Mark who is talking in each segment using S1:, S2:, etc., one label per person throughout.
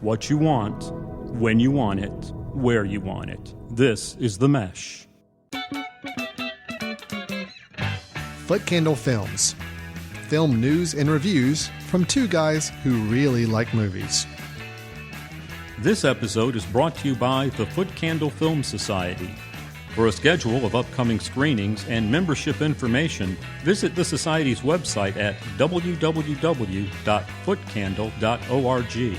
S1: what you want, when you want it, where you want it. This is The Mesh.
S2: Footcandle Films. Film news and reviews from two guys who really like movies.
S1: This episode is brought to you by the Footcandle Film Society. For a schedule of upcoming screenings and membership information, visit the Society's website at www.footcandle.org.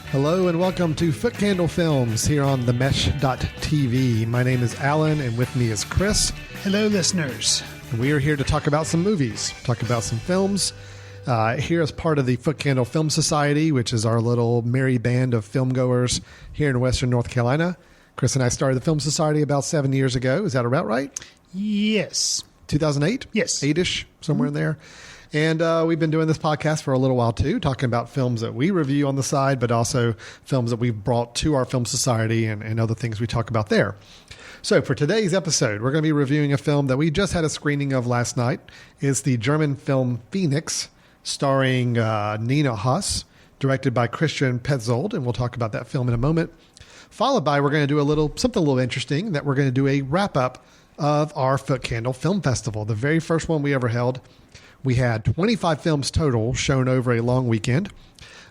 S2: Hello and welcome to Footcandle Films here on themesh.tv. My name is Alan and with me is Chris.
S3: Hello, listeners.
S2: And we are here to talk about some movies, talk about some films. Here as part of the Footcandle Film Society, which is our little merry band of filmgoers here in Western North Carolina. Chris and I started the Film Society about 7 years ago. Is that about right?
S3: Yes.
S2: 2008?
S3: Yes.
S2: 8-ish, somewhere in there. And we've been doing this podcast for a little while, too, talking about films that we review on the side, but also films that we've brought to our Film Society and other things we talk about there. So for today's episode, we're going to be reviewing a film that we just had a screening of last night. It's the German film Phoenix, starring Nina Haas, directed by Christian Petzold, and we'll talk about that film in a moment. Followed by, we're going to do something a little interesting, that we're going to do a wrap-up of our Footcandle Film Festival, the very first one we ever held. We had 25 films total shown over a long weekend,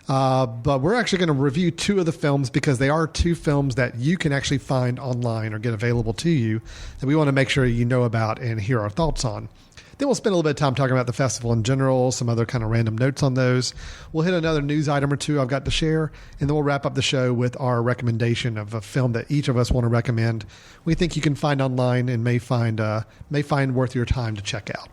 S2: but we're actually going to review two of the films because they are two films that you can actually find online or get available to you that we want to make sure you know about and hear our thoughts on. Then we'll spend a little bit of time talking about the festival in general, some other kind of random notes on those. We'll hit another news item or two I've got to share, and then we'll wrap up the show with our recommendation of a film that each of us want to recommend. We think you can find online and may find worth your time to check out.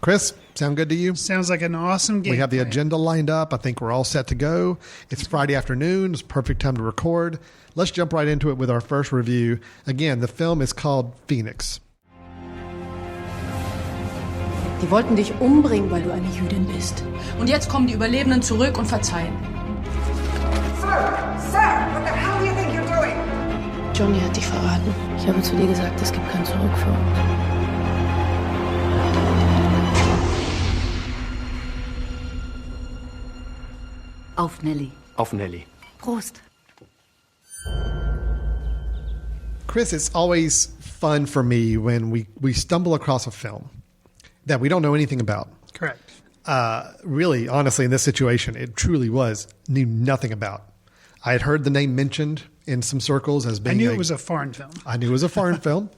S2: Chris, sound good to you?
S3: Sounds like an awesome game.
S2: We have the
S3: plan.
S2: agenda lined up. I think we're all set to go. It's Friday afternoon. It's perfect time to record. Let's jump right into it with our first review. Again, the film is called Phoenix.
S4: Die wollten dich umbringen, weil du eine Jüdin bist. Und jetzt kommen die Überlebenden zurück und verzeihen.
S5: Sir, what the hell do you think you're doing?
S4: Johnny hat dich verraten. Ich habe zu dir gesagt, es gibt kein Zurück für uns.
S6: Auf Nelly.
S7: Auf Nelly.
S6: Prost.
S2: Chris, it's always fun for me when we stumble across a film that we don't know anything about.
S3: Correct.
S2: Really, honestly, in this situation, it truly knew nothing about. I had heard the name mentioned in some circles as being
S3: I knew it was a foreign film.
S2: I knew it was a foreign film.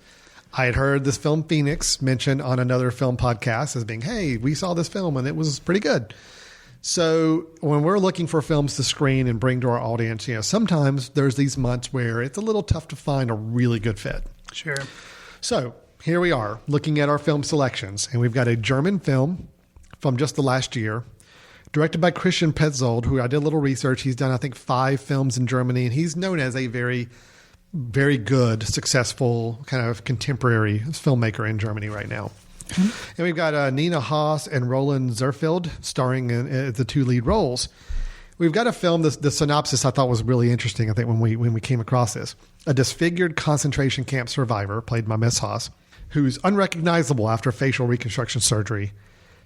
S2: I had heard this film Phoenix mentioned on another film podcast as being, hey, we saw this film and it was pretty good. So when we're looking for films to screen and bring to our audience, sometimes there's these months where it's a little tough to find a really good fit.
S3: Sure.
S2: So here we are looking at our film selections, and we've got a German film from just the last year, directed by Christian Petzold, who I did a little research. He's done, I think, 5 films in Germany, and he's known as a very, very good, successful kind of contemporary filmmaker in Germany right now. Mm-hmm. And we've got Nina Haas and Roland Zerfeld starring in the 2 lead roles. We've got a film, the synopsis I thought was really interesting, I think, when we came across this. A disfigured concentration camp survivor, played by Miss Haas, who's unrecognizable after facial reconstruction surgery,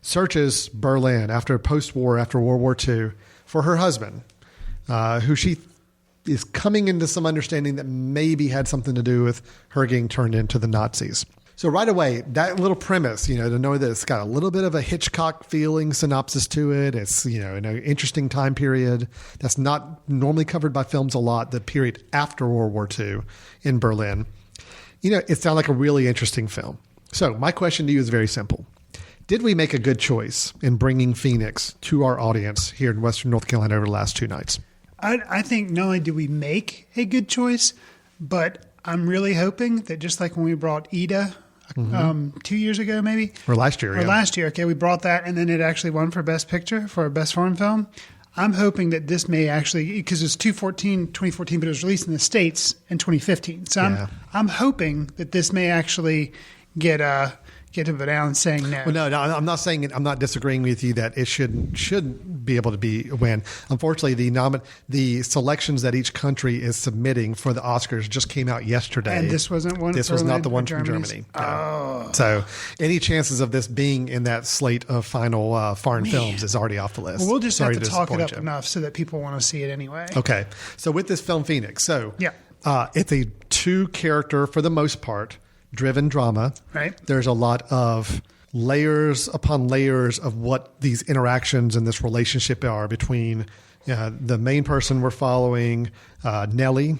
S2: searches Berlin after World War II, for her husband, who she is coming into some understanding that maybe had something to do with her getting turned into the Nazis. So right away, that little premise, to know that it's got a little bit of a Hitchcock feeling synopsis to it. It's, in an interesting time period that's not normally covered by films a lot, the period after World War II in Berlin. It sounds like a really interesting film. So my question to you is very simple. Did we make a good choice in bringing Phoenix to our audience here in Western North Carolina over the last 2 nights?
S3: I think not only did we make a good choice, but I'm really hoping that just like when we brought Ida 2 years ago, maybe?
S2: Or last year,
S3: Last year, okay. We brought that, and then it actually won for Best Picture, for Best Foreign Film. I'm hoping that this may actually, because it's 2014, but it was released in the States in 2015. So I'm hoping that this may actually get to Van Allen saying no.
S2: Well, no, I'm not saying it. I'm not disagreeing with you that it should be able to win. Unfortunately, the selections that each country is submitting for the Oscars just came out yesterday.
S3: And this wasn't one.
S2: This was not the one from Germany.
S3: Oh,
S2: so any chances of this being in that slate of final foreign films is already off the list.
S3: Well, we'll just have to talk it up enough so that people want to see it anyway.
S2: Okay, so with this film, Phoenix. So
S3: yeah.
S2: It's a 2-character, for the most part, driven drama.
S3: Right.
S2: There's a lot of layers upon layers of what these interactions and this relationship are between the main person we're following, Nellie,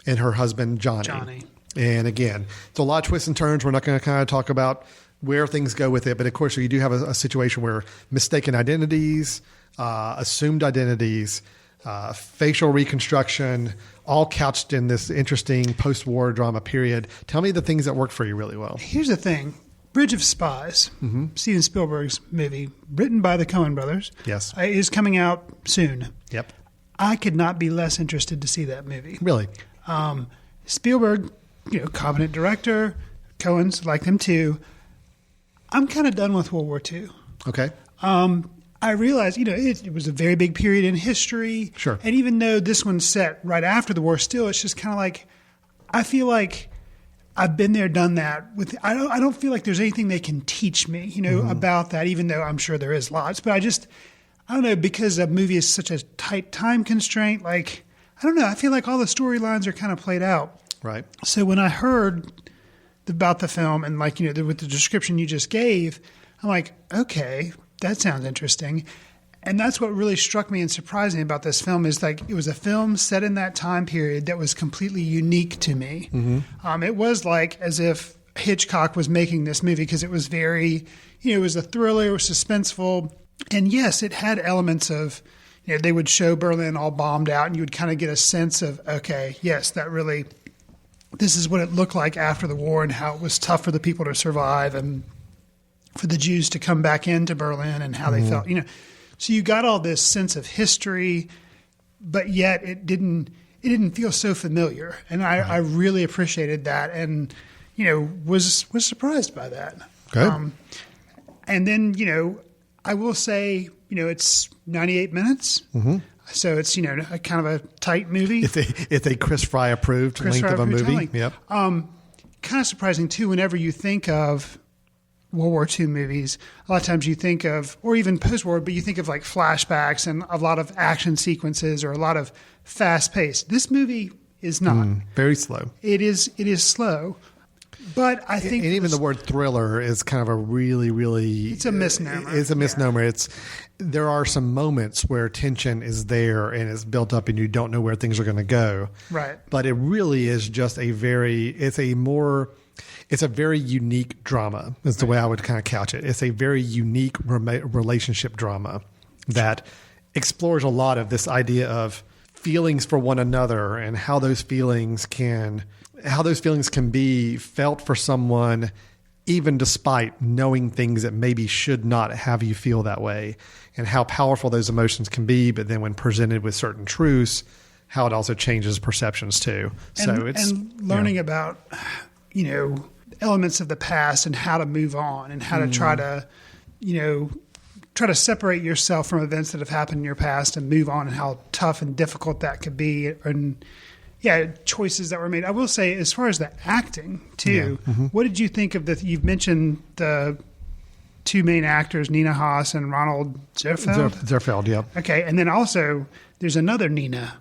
S2: and her husband, Johnny. And again, it's a lot of twists and turns. We're not going to kind of talk about where things go with it. But of course, you do have a situation where mistaken identities, assumed identities, facial reconstruction, all couched in this interesting post-war drama period. Tell me the things that work for you really well.
S3: Here's the thing. Bridge of Spies, Steven Spielberg's movie, written by the Coen brothers,
S2: yes,
S3: is coming out soon.
S2: Yep.
S3: I could not be less interested to see that movie.
S2: Really?
S3: Spielberg, competent director, Coen's like them too. I'm kind of done with World War II.
S2: Okay.
S3: I realized, it was a very big period in history.
S2: Sure.
S3: And even though this one's set right after the war, still, it's just kind of like, I feel like I've been there, done that. I don't feel like there's anything they can teach me, about that, even though I'm sure there is lots. But I don't know, because a movie is such a tight time constraint, like, I don't know, I feel like all the storylines are kind of played out.
S2: Right.
S3: So when I heard about the film and with the description you just gave, I'm like, okay, that sounds interesting. And that's what really struck me and surprised me about this film is it was a film set in that time period that was completely unique to me. Mm-hmm. It was like as if Hitchcock was making this movie because it was very, it was a thriller, it was suspenseful. And yes, it had elements of, they would show Berlin all bombed out and you would kind of get a sense of, okay, yes, this is what it looked like after the war and how it was tough for the people to survive and for the Jews to come back into Berlin and how they felt, So you got all this sense of history, but yet it didn't feel so familiar. And I really appreciated that and, was surprised by that.
S2: Okay.
S3: And then, I will say, it's 98 minutes. Mm-hmm. So it's, a kind of a tight movie.
S2: It's a Chris Fry approved length of a movie. Yep.
S3: Kind of surprising too, whenever you think of World War II movies, a lot of times you think of, or even post-war, but you think of like flashbacks and a lot of action sequences or a lot of fast pace. This movie is not.
S2: Very slow.
S3: It is slow. But I think...
S2: And even the word thriller is kind of a really, really...
S3: It's a misnomer.
S2: It's a misnomer. Yeah. There are some moments where tension is there and it's built up and you don't know where things are going to go.
S3: Right.
S2: But it really is just it's a very unique drama is the way I would kind of couch it. It's a very unique relationship drama that explores a lot of this idea of feelings for one another and how those feelings can be felt for someone even despite knowing things that maybe should not have you feel that way, and how powerful those emotions can be, but then when presented with certain truths, how it also changes perceptions too.
S3: And learning about, elements of the past and how to move on and how to try to separate yourself from events that have happened in your past and move on, and how tough and difficult that could be. And choices that were made. I will say, as far as the acting too, what did you think of you've mentioned the two main actors, Nina Haas and Ronald Zerfeld?
S2: Zerfeld, yeah.
S3: Okay. And then also there's another Nina,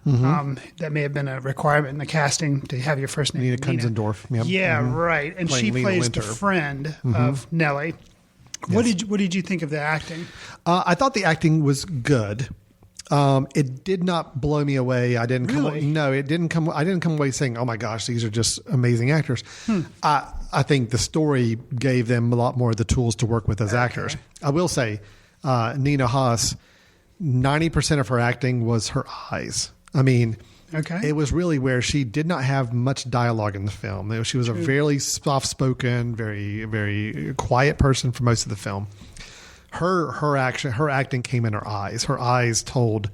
S3: that may have been a requirement in the casting to have your first name.
S2: Nina Kunzendorf. Yep.
S3: Yeah, right. And she plays the friend of Nellie. Yes. What did you think of the acting?
S2: I thought the acting was good. It did not blow me away. I didn't come away saying, "Oh my gosh, these are just amazing actors." I think the story gave them a lot more of the tools to work with as actors. I will say, Nina Haas, 90% of her acting was her eyes. I mean, it was really where she did not have much dialogue in the film. She was a very soft-spoken, very, very quiet person for most of the film. Her acting came in her eyes. Her eyes told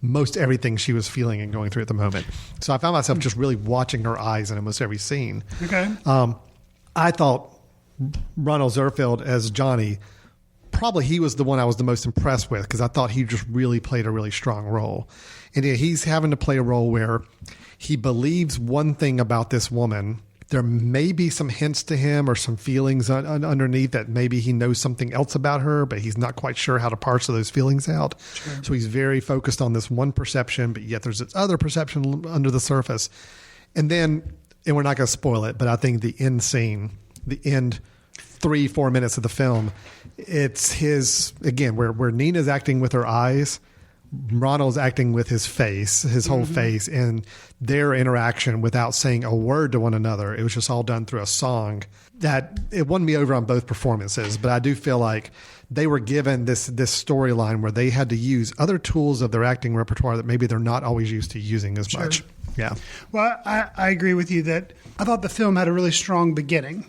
S2: most everything she was feeling and going through at the moment. So I found myself just really watching her eyes in almost every scene.
S3: Okay.
S2: I thought Ronald Zerfeld as Johnny probably he was the one I was the most impressed with because I thought he just really played a really strong role. And he's having to play a role where he believes one thing about this woman. There may be some hints to him or some feelings underneath that maybe he knows something else about her, but he's not quite sure how to parse those feelings out. Sure. So he's very focused on this one perception, but yet there's this other perception under the surface. And then, and we're not going to spoil it, but I think the end scene, the end 3-4 minutes of the film, it's his, again, where Nina's acting with her eyes, Ronald's acting with his face, his whole face, and their interaction without saying a word to one another. It was just all done through a song. That it won me over on both performances, but I do feel like they were given this storyline where they had to use other tools of their acting repertoire that maybe they're not always used to using as much. Yeah.
S3: Well, I agree with you that I thought the film had a really strong beginning.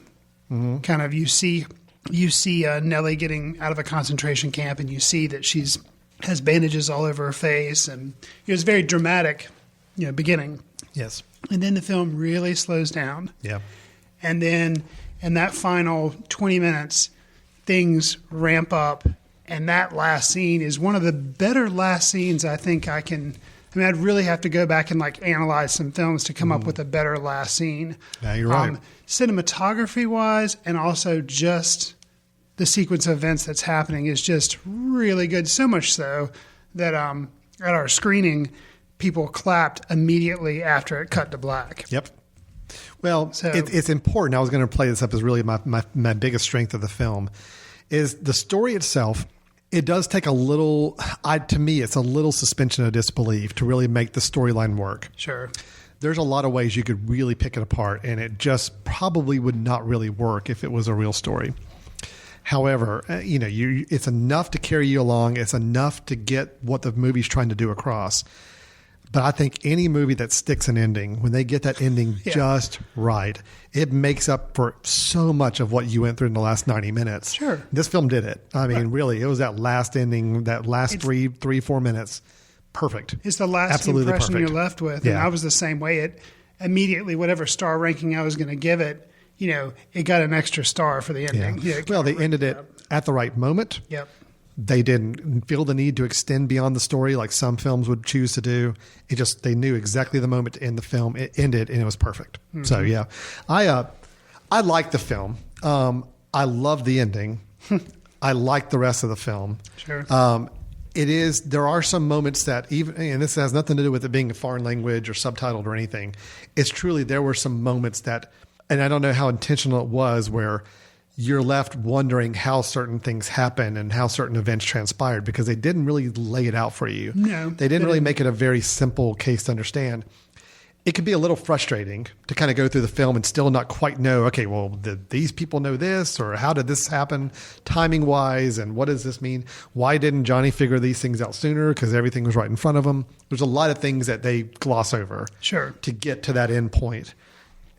S3: Kind of, you see Nellie getting out of a concentration camp, and you see that has bandages all over her face, and it was very dramatic, beginning.
S2: Yes.
S3: And then the film really slows down.
S2: Yeah.
S3: And then in that final 20 minutes, things ramp up, and that last scene is one of the better last scenes I think I'd really have to go back and analyze some films to come up with a better last scene.
S2: Yeah, you're right.
S3: Cinematography wise, and also just the sequence of events that's happening is just really good. So much so that at our screening, people clapped immediately after it cut to black.
S2: Yep. Well, it's important. I was going to play this up as really my biggest strength of the film is the story itself. It does take a little, to me, it's a little suspension of disbelief to really make the storyline work.
S3: Sure.
S2: There's a lot of ways you could really pick it apart, and it just probably would not really work if it was a real story. However, it's enough to carry you along. It's enough to get what the movie's trying to do across. But I think any movie that sticks an ending, when they get that ending just right, it makes up for so much of what you went through in the last 90 minutes.
S3: Sure.
S2: This film did it. I mean, really, it was that last ending, that last 3-4 minutes. Perfect.
S3: It's the last
S2: Absolutely
S3: impression
S2: perfect.
S3: you're left with.
S2: Yeah.
S3: And I was the same way. It immediately, whatever star ranking I was going to give it, it got an extra star for the ending.
S2: Yeah. Well, they ended it at the right moment.
S3: Yep.
S2: They didn't feel the need to extend beyond the story like some films would choose to do. They knew exactly the moment to end the film. It ended and it was perfect. Mm-hmm. So yeah, I like the film. I love the ending. I like the rest of the film.
S3: Sure.
S2: There are some moments that and this has nothing to do with it being a foreign language or subtitled or anything. It's truly, there were some moments that, and I don't know how intentional it was, where you're left wondering how certain things happen and how certain events transpired because they didn't really lay it out for you.
S3: No.
S2: They didn't really make it a very simple case to understand. It could be a little frustrating to kind of go through the film and still not quite know, okay, well, did these people know this, or how did this happen timing wise, and what does this mean? Why didn't Johnny figure these things out sooner? Because everything was right in front of him. There's a lot of things that they gloss over to get to that end point.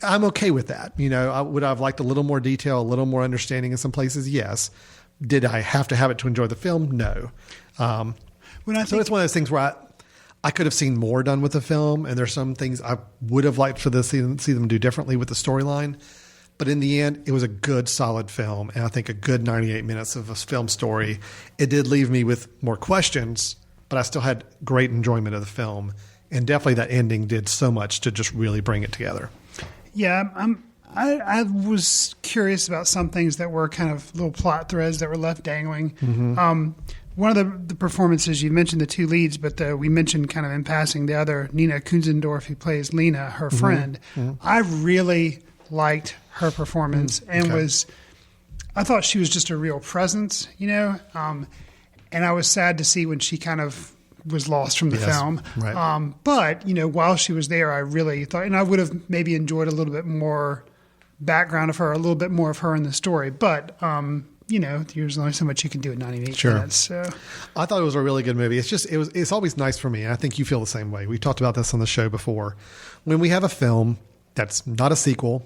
S2: I'm okay with that. Would I have liked a little more detail, a little more understanding in some places? Yes. Did I have to have it to enjoy the film? No. So it's one of those things where I could have seen more done with the film, and there's some things I would have liked to see them do differently with the storyline. But in the end, it was a good, solid film, and I think a good 98 minutes of a film story. It did leave me with more questions, but I still had great enjoyment of the film, and definitely that ending did so much to just really bring it together.
S3: Yeah, I was curious about some things that were kind of little plot threads that were left dangling. Mm-hmm. One of the performances, you mentioned the two leads, but we mentioned kind of in passing the other, Nina Kunzendorf, who plays Lena, her friend. Mm-hmm. I really liked her performance and I thought she was just a real presence, and I was sad to see when she kind of was lost from the film. Right. But, while she was there, I really thought, and I would have maybe enjoyed a little bit more background of her, a little bit more of her in the story. But, there's only so much you can do in 98 minutes. So.
S2: I thought it was a really good movie. It's always nice for me. And I think you feel the same way. We talked about this on the show before. When we have a film that's not a sequel,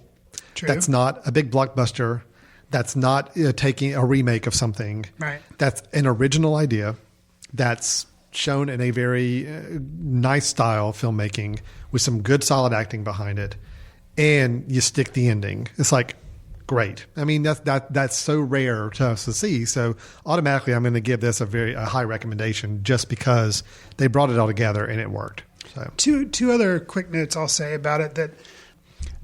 S2: that's not a big blockbuster, that's not taking a remake of something,
S3: right?
S2: That's an original idea, that's shown in a very nice style of filmmaking with some good solid acting behind it, and you stick the ending. It's like, great. I mean, that's so rare to us to see. So automatically, I'm going to give this a high recommendation just because they brought it all together and it worked. So
S3: two other quick notes I'll say about it that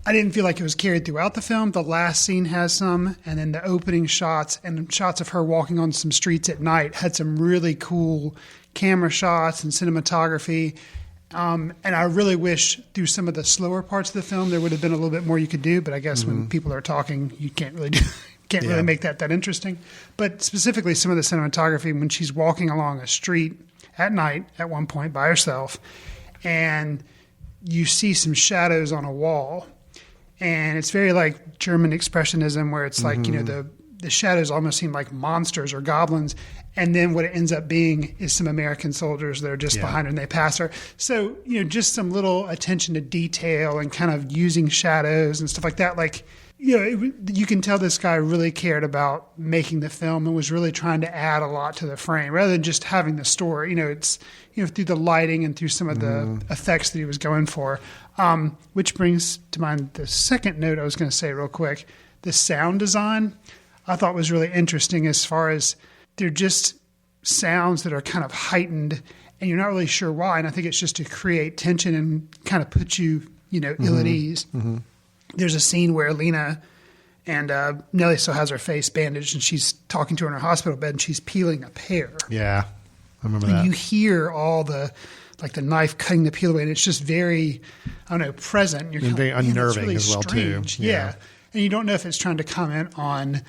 S3: I didn't feel like it was carried throughout the film. The last scene has some, and then the opening shots and shots of her walking on some streets at night had some really cool camera shots and cinematography. And I really wish through some of the slower parts of the film there would have been a little bit more you could do. But I guess when people are talking, you can't really really make that interesting. But specifically, some of the cinematography when she's walking along a street at night at one point by herself, and you see some shadows on a wall. And it's very like German expressionism where it's like, the shadows almost seem like monsters or goblins. And then what it ends up being is some American soldiers that are just behind her and they pass her. So, just some little attention to detail and kind of using shadows and stuff like that. Like, you can tell this guy really cared about making the film and was really trying to add a lot to the frame rather than just having the story. It's, through the lighting and through some of the effects that he was going for. Which brings to mind the second note I was going to say real quick. The sound design I thought was really interesting as far as they're just sounds that are kind of heightened and you're not really sure why. And I think it's just to create tension and kind of put you, ill at ease. Mm-hmm. There's a scene where Lena and Nellie still has her face bandaged and she's talking to her in her hospital bed and she's peeling a pear.
S2: Yeah, I remember
S3: and
S2: that.
S3: You hear all the knife cutting the peel away, and it's just very, present. You're
S2: very unnerving
S3: really
S2: as well,
S3: strange.
S2: too.
S3: Yeah. And you don't know if it's trying to comment on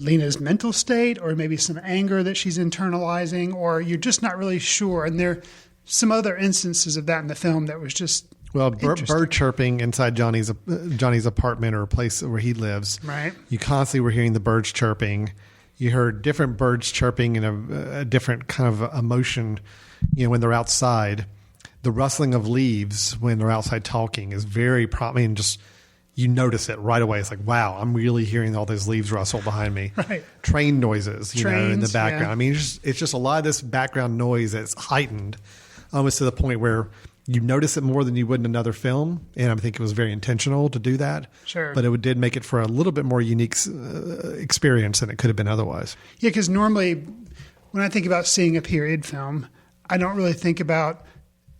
S3: Lena's mental state or maybe some anger that she's internalizing, or you're just not really sure. And there are some other instances of that in the film that was just
S2: bird chirping inside Johnny's apartment or a place where he lives.
S3: Right.
S2: You constantly were hearing the birds chirping. You heard different birds chirping in a different kind of emotion. When they're outside, the rustling of leaves when they're outside talking is very just you notice it right away. It's like, wow, I'm really hearing all those leaves rustle behind me.
S3: Right.
S2: Train noises, in the background. Yeah. I mean, it's just a lot of this background noise that's heightened almost to the point where you notice it more than you would in another film. And I think it was very intentional to do that.
S3: Sure.
S2: But it did make it for a little bit more unique experience than it could have been otherwise.
S3: Yeah, because normally when I think about seeing a period film, I don't really think about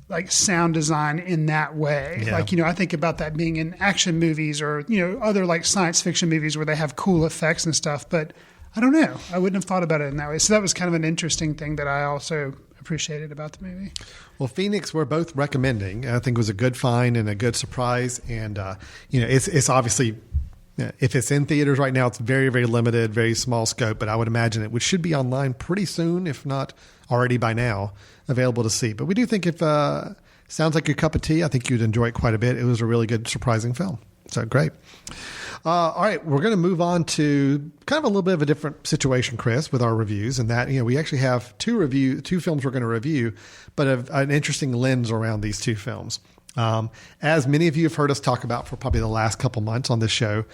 S3: like sound design in that way.
S2: Yeah.
S3: I think about that being in action movies or, other like science fiction movies where they have cool effects and stuff. But I don't know. I wouldn't have thought about it in that way. So that was kind of an interesting thing that I also appreciated about the movie.
S2: Well, Phoenix, we're both recommending. I think it was a good find and a good surprise. And, it's obviously, if it's in theaters right now, it's very, very limited, very small scope. But I would imagine it should be online pretty soon, if not already by now, available to see. But we do think if sounds like your cup of tea, I think you'd enjoy it quite a bit. It was a really good, surprising film. So great. All right, we're going to move on to kind of a little bit of a different situation, Chris, with our reviews. And that, we actually have two films we're going to review, but an interesting lens around these two films. As many of you have heard us talk about for probably the last couple months on this show,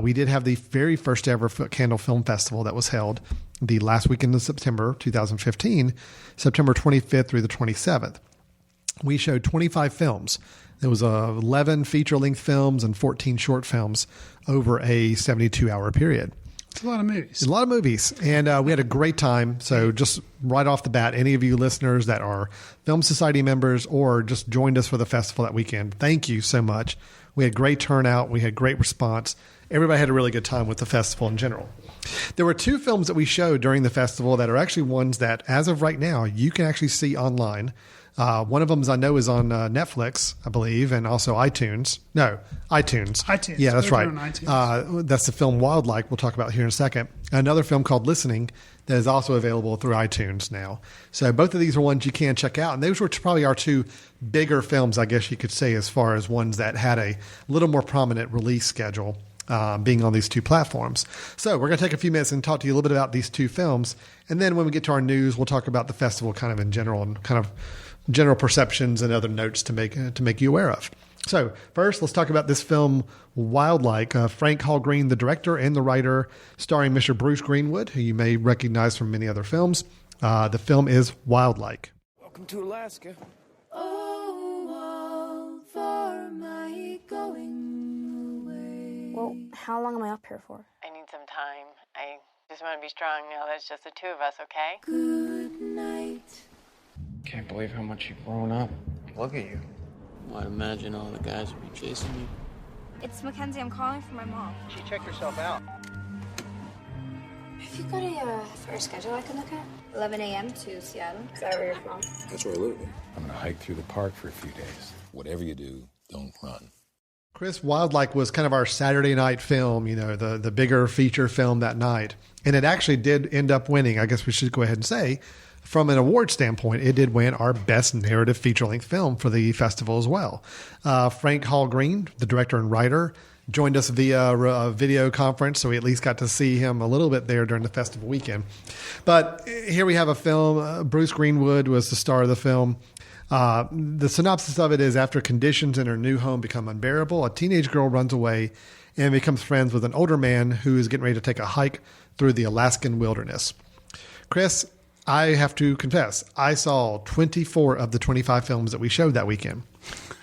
S2: we did have the very first ever Footcandle Film Festival that was held the last weekend of September 2015, September 25th through the 27th. We showed 25 films. There was 11 feature-length films and 14 short films over a 72-hour period.
S3: It's a lot of movies.
S2: A lot of movies. And we had a great time. So just right off the bat, any of you listeners that are Film Society members or just joined us for the festival that weekend, thank you so much. We had great turnout. We had great response. Everybody had a really good time with the festival in general. There were two films that we showed during the festival that are actually ones that, as of right now, you can actually see online. One of them, I know, is on Netflix, I believe, and also iTunes. No, iTunes.
S3: iTunes.
S2: Yeah, that's right.
S3: That's
S2: the film Wildlike we'll talk about here in a second. Another film called Listening that is also available through iTunes now. So both of these are ones you can check out. And those were probably our two bigger films, I guess you could say, as far as ones that had a little more prominent release schedule. Being on these two platforms. So we're going to take a few minutes and talk to you a little bit about these two films. And then when we get to our news, we'll talk about the festival kind of in general and kind of general perceptions and other notes to make you aware of. So first, let's talk about this film, Wildlike. Frank Hall Green, the director and the writer, starring Mr. Bruce Greenwood, who you may recognize from many other films. The film is Wildlike.
S7: Welcome to Alaska.
S8: Oh, all for my going away.
S7: Well, how long am I up here for?
S8: I need some time. I just want to be strong now that it's just the two of us, okay?
S7: Good night.
S9: Can't believe how much you've grown up. Look at you.
S10: I'd imagine all the guys would be chasing you.
S7: It's Mackenzie. I'm calling for my mom.
S11: She checked herself out.
S7: Have you got a fair schedule I can look at? 11 a.m. to Seattle. Is that where you're from?
S12: That's where I live. I'm going to hike through the park for a few days. Whatever you do, don't run.
S2: Chris, Wildlike was kind of our Saturday night film, you know, the bigger feature film that night. And it actually did end up winning. I guess we should go ahead and say, from an award standpoint, it did win our best narrative feature-length film for the festival as well. Frank Hall Green, the director and writer, joined us via a video conference, so we at least got to see him a little bit there during the festival weekend. But here we have a film. Bruce Greenwood was the star of the film. The synopsis of it is, after conditions in her new home become unbearable, a teenage girl runs away and becomes friends with an older man who is getting ready to take a hike through the Alaskan wilderness. Chris, I have to confess, I saw 24 of the 25 films that we showed that weekend.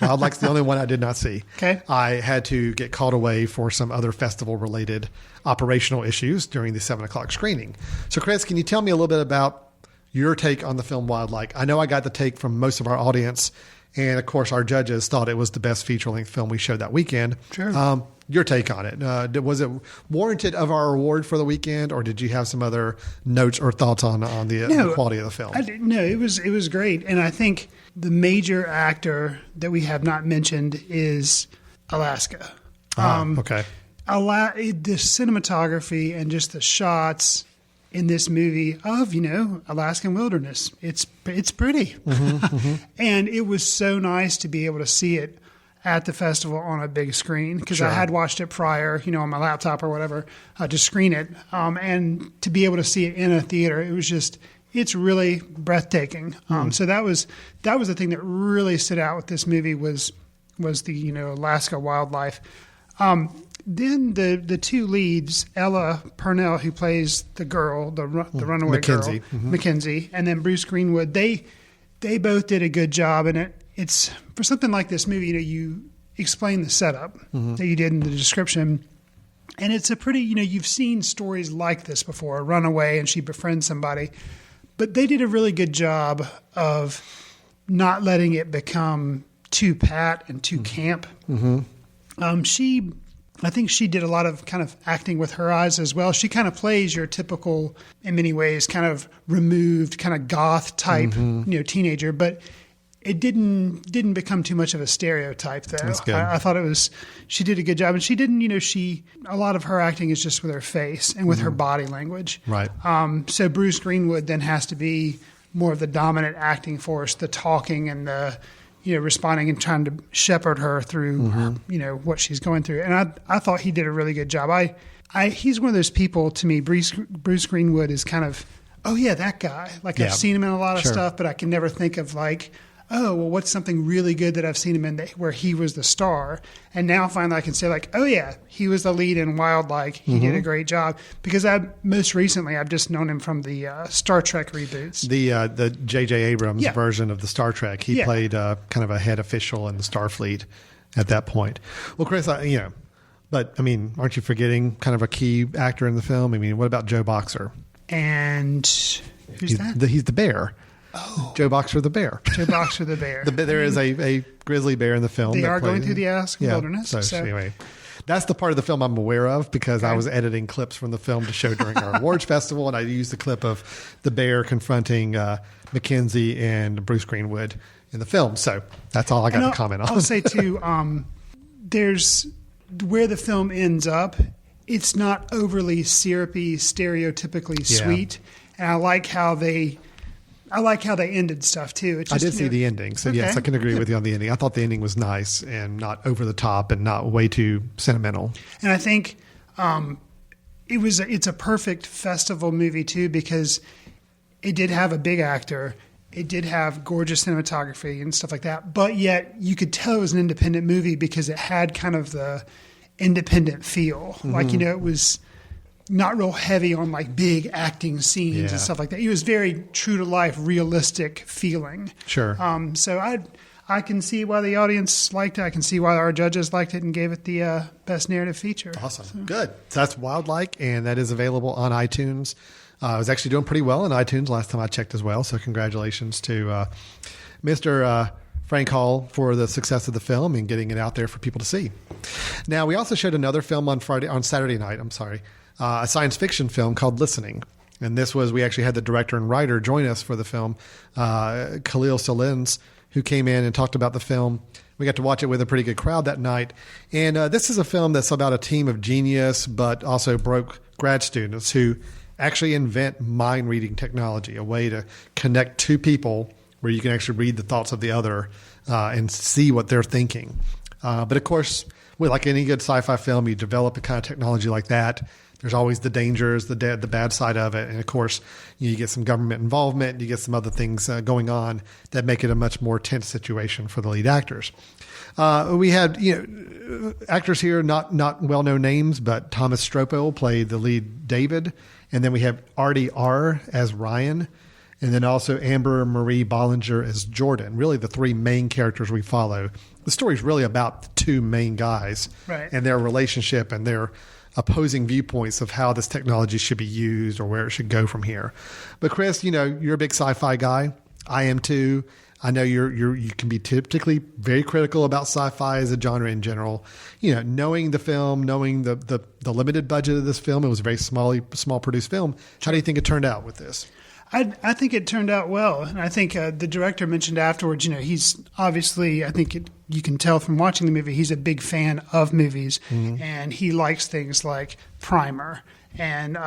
S2: Wildlike's the only one I did not see.
S3: Okay.
S2: I had to get called away for some other festival-related operational issues during the 7 o'clock screening. So, Chris, can you tell me a little bit about your take on the film Wildlike? I know I got the take from most of our audience, and of course our judges thought it was the best feature-length film we showed that weekend.
S3: Sure.
S2: Your take on it. Was it warranted of our award for the weekend, or did you have some other notes or thoughts on the quality of the film?
S3: No, it was great. And I think the major actor that we have not mentioned is Alaska.
S2: Okay.
S3: The cinematography and just the shots in this movie of, Alaskan wilderness. It's pretty. And it was so nice to be able to see it at the festival on a big screen, because I had watched it prior, on my laptop or whatever, to screen it. And to be able to see it in a theater, it's really breathtaking. So that was the thing that really stood out with this movie was the, Alaska wildlife. Then the two leads, Ella Purnell, who plays the girl, the runaway
S2: Mackenzie.
S3: girl, Mackenzie, and then Bruce Greenwood, they both did a good job. And it's for something like this movie, you explain the setup that you did in the description. And it's a pretty, you've seen stories like this before, a runaway and she befriends somebody. But they did a really good job of not letting it become too pat and too camp. I think she did a lot of kind of acting with her eyes as well. She kind of plays your typical, in many ways, kind of removed, kind of goth type, teenager. But it didn't become too much of a stereotype, though.
S2: That's good.
S3: I thought she did a good job. And she didn't, a lot of her acting is just with her face and with her body language.
S2: Right.
S3: So Bruce Greenwood then has to be more of the dominant acting force, the talking and the, responding and trying to shepherd her through, what she's going through. And I thought he did a really good job. He's one of those people, to me, Bruce Greenwood is kind of, oh yeah, that guy. Like I've seen him in a lot of stuff, but I can never think of like, oh, well, what's something really good that I've seen him in where he was the star? And now finally I can say like, oh yeah, he was the lead in Wildlike. He did a great job, because most recently I've just known him from the Star Trek reboots.
S2: The J.J. Abrams version of the Star Trek. He played kind of a head official in the Starfleet at that point. Well, Chris, but I mean, aren't you forgetting kind of a key actor in the film? I mean, what about Joe Boxer?
S3: And who's that?
S2: He's the bear. Oh. Joe Boxer the bear.
S3: Joe Boxer the bear.
S2: There is a grizzly bear in the film.
S3: They are going through the Alaskan wilderness.
S2: So anyway, that's the part of the film I'm aware of, because I was editing clips from the film to show during our awards festival, and I used the clip of the bear confronting Mackenzie and Bruce Greenwood in the film. So that's all I got to comment on.
S3: I'll say too, there's where the film ends up. It's not overly syrupy, stereotypically sweet, and I like how they ended stuff too. It's just,
S2: I did see the ending, so yes, I can agree with you on the ending. I thought the ending was nice and not over the top and not way too sentimental.
S3: And I think it's a perfect festival movie too, because it did have a big actor, it did have gorgeous cinematography and stuff like that, but yet you could tell it was an independent movie because it had kind of the independent feel. Like, it was not real heavy on like big acting scenes and stuff like that. It was very true to life, realistic feeling.
S2: Sure.
S3: So I can see why the audience liked it. I can see why our judges liked it and gave it the best narrative feature.
S2: Awesome. So. Good. So that's Wildlike, and that is available on iTunes. I was actually doing pretty well in iTunes last time I checked as well. So congratulations to Mr. Frank Hall for the success of the film and getting it out there for people to see. Now, we also showed another film on Saturday night, a science fiction film called Listening. And this was, we actually had the director and writer join us for the film, Khalil Salins, who came in and talked about the film. We got to watch it with a pretty good crowd that night. And this is a film that's about a team of genius, but also broke grad students who actually invent mind reading technology, a way to connect two people where you can actually read the thoughts of the other and see what they're thinking. But of course, with like any good sci-fi film, you develop a kind of technology like that. There's always the dangers, the bad side of it. And of course, you get some government involvement, you get some other things going on that make it a much more tense situation for the lead actors. We had, actors here, not well-known names, but Thomas Stropel played the lead David. And then we have Artie R. as Ryan. And then also Amber Marie Bollinger as Jordan, really the three main characters we follow. The story is really about the two main guys and their relationship and their opposing viewpoints of how this technology should be used or where it should go from here. But Chris, you're a big sci-fi guy. I am too. I know you can be typically very critical about sci-fi as a genre in general. Knowing the film, knowing the limited budget of this film, it was a very small produced film. How do you think it turned out with this?
S3: I think it turned out well. And I think the director mentioned afterwards, he's obviously, I think you can tell from watching the movie, he's a big fan of movies. Mm-hmm. And he likes things like Primer and,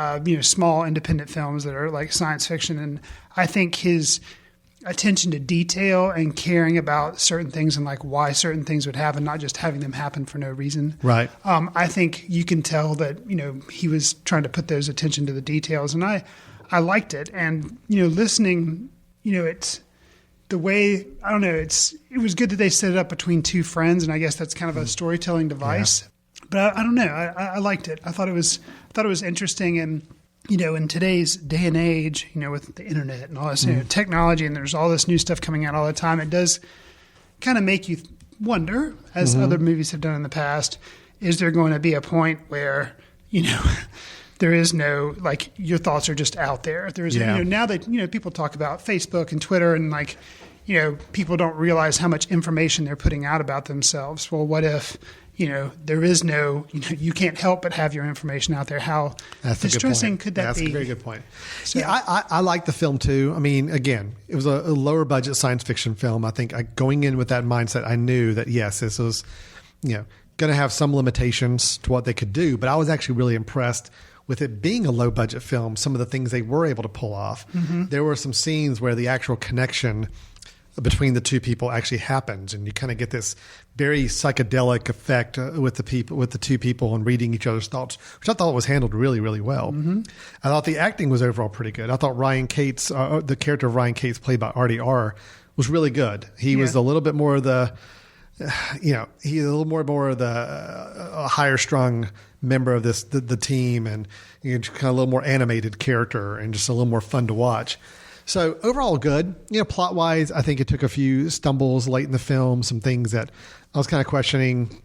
S3: small independent films that are like science fiction. And I think his attention to detail and caring about certain things and like why certain things would happen, not just having them happen for no reason.
S2: Right.
S3: I think you can tell that, he was trying to put those attention to the details. And I liked it. And, listening, it's the way, I don't know, it was good that they set it up between two friends. And I guess that's kind of a storytelling device. Yeah. But I don't know. I liked it. I thought it was interesting. And, in today's day and age, with the internet and all this technology, and there's all this new stuff coming out all the time, it does kind of make you wonder, as other movies have done in the past, is there going to be a point where, there is no, like, your thoughts are just out there. There's, now that, people talk about Facebook and Twitter and like, people don't realize how much information they're putting out about themselves. Well, what if, there is no, you can't help but have your information out there. How distressing could that be?
S2: That's a very good point. So, I like the film too. I mean, again, it was a lower budget science fiction film. I think going in with that mindset, I knew that, yes, this was, going to have some limitations to what they could do. But I was actually really impressed with it being a low budget film, some of the things they were able to pull off. Mm-hmm. There were some scenes where the actual connection between the two people actually happens, and you kind of get this very psychedelic effect with the two people and reading each other's thoughts, which I thought was handled really, really well. Mm-hmm. I thought the acting was overall pretty good. I thought Ryan Cates, the character of Ryan Cates played by Artie R, was really good. He was a little bit more of the, he's a little more of the higher strung member of the team, and kind of a little more animated character and just a little more fun to watch. So overall good. Plot wise, I think it took a few stumbles late in the film, some things that I was kind of questioning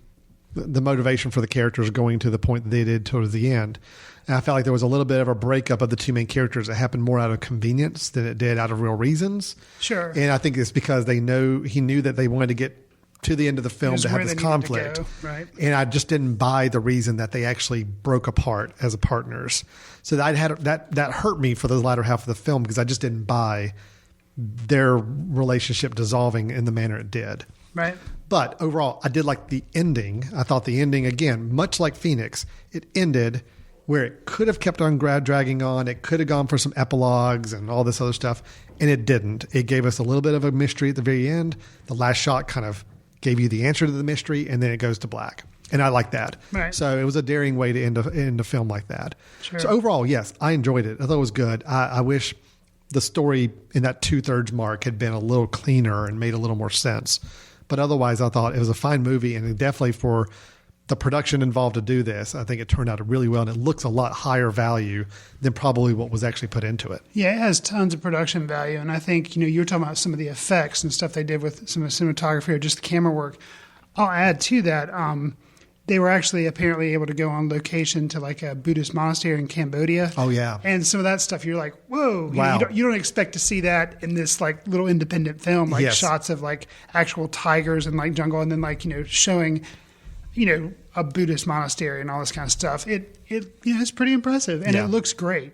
S2: the motivation for the characters going to the point that they did towards the end. And I felt like there was a little bit of a breakup of the two main characters that happened more out of convenience than it did out of real reasons.
S3: Sure.
S2: And I think it's because he knew that they wanted to get to the end of the film to have this conflict.
S3: Right.
S2: And I just didn't buy the reason that they actually broke apart as partners. So that hurt me for the latter half of the film, because I just didn't buy their relationship dissolving in the manner it did.
S3: Right.
S2: But overall, I did like the ending. I thought the ending, again, much like Phoenix, it ended where it could have kept on dragging on. It could have gone for some epilogues and all this other stuff, and it didn't. It gave us a little bit of a mystery at the very end. The last shot kind of gave you the answer to the mystery, and then it goes to black. And I like that.
S3: Right.
S2: So it was a daring way to end a film like that.
S3: Sure.
S2: So overall, yes, I enjoyed it. I thought it was good. I wish the story in that 2/3 mark had been a little cleaner and made a little more sense. But otherwise, I thought it was a fine movie, and definitely for the production involved to do this, I think it turned out really well, and it looks a lot higher value than probably what was actually put into it.
S3: Yeah, it has tons of production value, and I think, you were talking about some of the effects and stuff they did with some of the cinematography or just the camera work. I'll add to that, they were actually apparently able to go on location to like a Buddhist monastery in Cambodia.
S2: Oh, yeah.
S3: And some of that stuff, you're like, whoa.
S2: Wow.
S3: You don't expect to see that in this like little independent film, like shots of like actual tigers and like jungle, and then like, showing, a Buddhist monastery and all this kind of stuff. It's pretty impressive, and it looks great.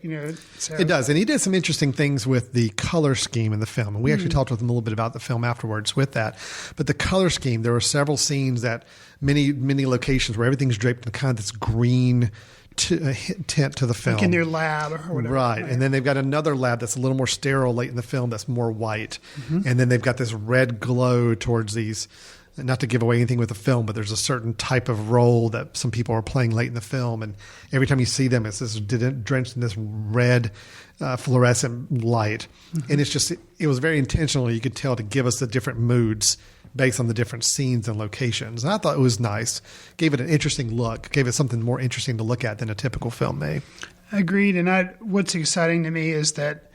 S3: So.
S2: It does, and he did some interesting things with the color scheme in the film, and we actually talked with him a little bit about the film afterwards with that. But the color scheme, there were several scenes that many locations where everything's draped in kind of this green tint to the film,
S3: like in their lab or whatever.
S2: Right, and then they've got another lab that's a little more sterile late in the film that's more white, and then they've got this red glow towards these. Not to give away anything with the film, but there's a certain type of role that some people are playing late in the film, and every time you see them, it's this drenched in this red fluorescent light, and it was very intentional. You could tell to give us the different moods based on the different scenes and locations, and I thought it was nice. Gave it an interesting look, gave it something more interesting to look at than a typical film may.
S3: Agreed, and what's exciting to me is that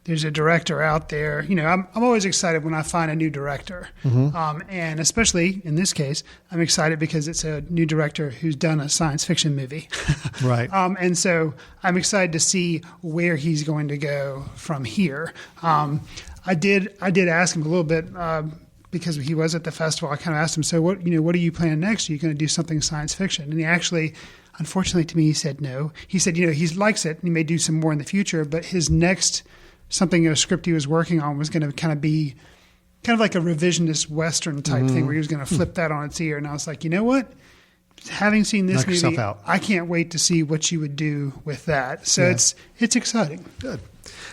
S3: there's a director out there. I'm always excited when I find a new director. And especially in this case, I'm excited because it's a new director who's done a science fiction movie.
S2: Right.
S3: And so I'm excited to see where he's going to go from here. I did ask him a little bit, because he was at the festival. I kind of asked him, so what are you planning next? Are you going to do something science fiction? And he actually, unfortunately to me, he said no. He said, he likes it and he may do some more in the future, but his next a script he was working on was going to kind of be kind of like a revisionist Western type thing where he was going to flip that on its ear. And I was like, you know what? Having seen this movie, I can't wait to see what you would do with that. So it's exciting.
S2: Good.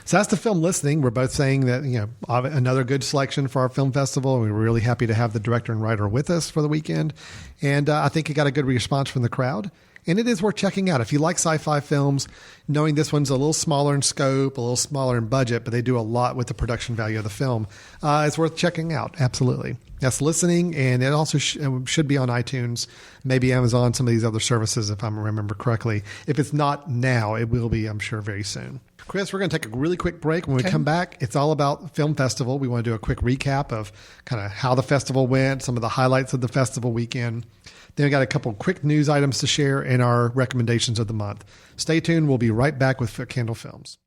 S2: So that's the film listening. We're both saying that, another good selection for our film festival. We were really happy to have the director and writer with us for the weekend. And I think it got a good response from the crowd. And it is worth checking out. If you like sci-fi films, knowing this one's a little smaller in scope, a little smaller in budget, but they do a lot with the production value of the film, it's worth checking out. Absolutely. That's listening, and it also should be on iTunes, maybe Amazon, some of these other services, if I remember correctly. If it's not now, it will be, I'm sure, very soon. Chris, we're going to take a really quick break. When we come back, it's all about Film Festival. We want to do a quick recap of kind of how the festival went, some of the highlights of the festival weekend. Then we got a couple quick news items to share and our recommendations of the month. Stay tuned. We'll be right back with Footcandle Films.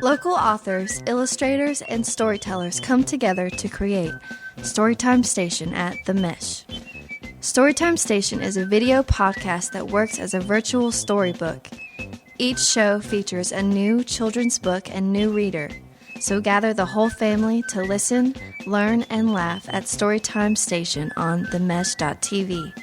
S11: Local authors, illustrators, and storytellers come together to create Storytime Station at The Mesh. Storytime Station is a video podcast that works as a virtual storybook. Each show features a new children's book and new reader. So gather the whole family to listen, learn, and laugh at Storytime Station on themesh.tv.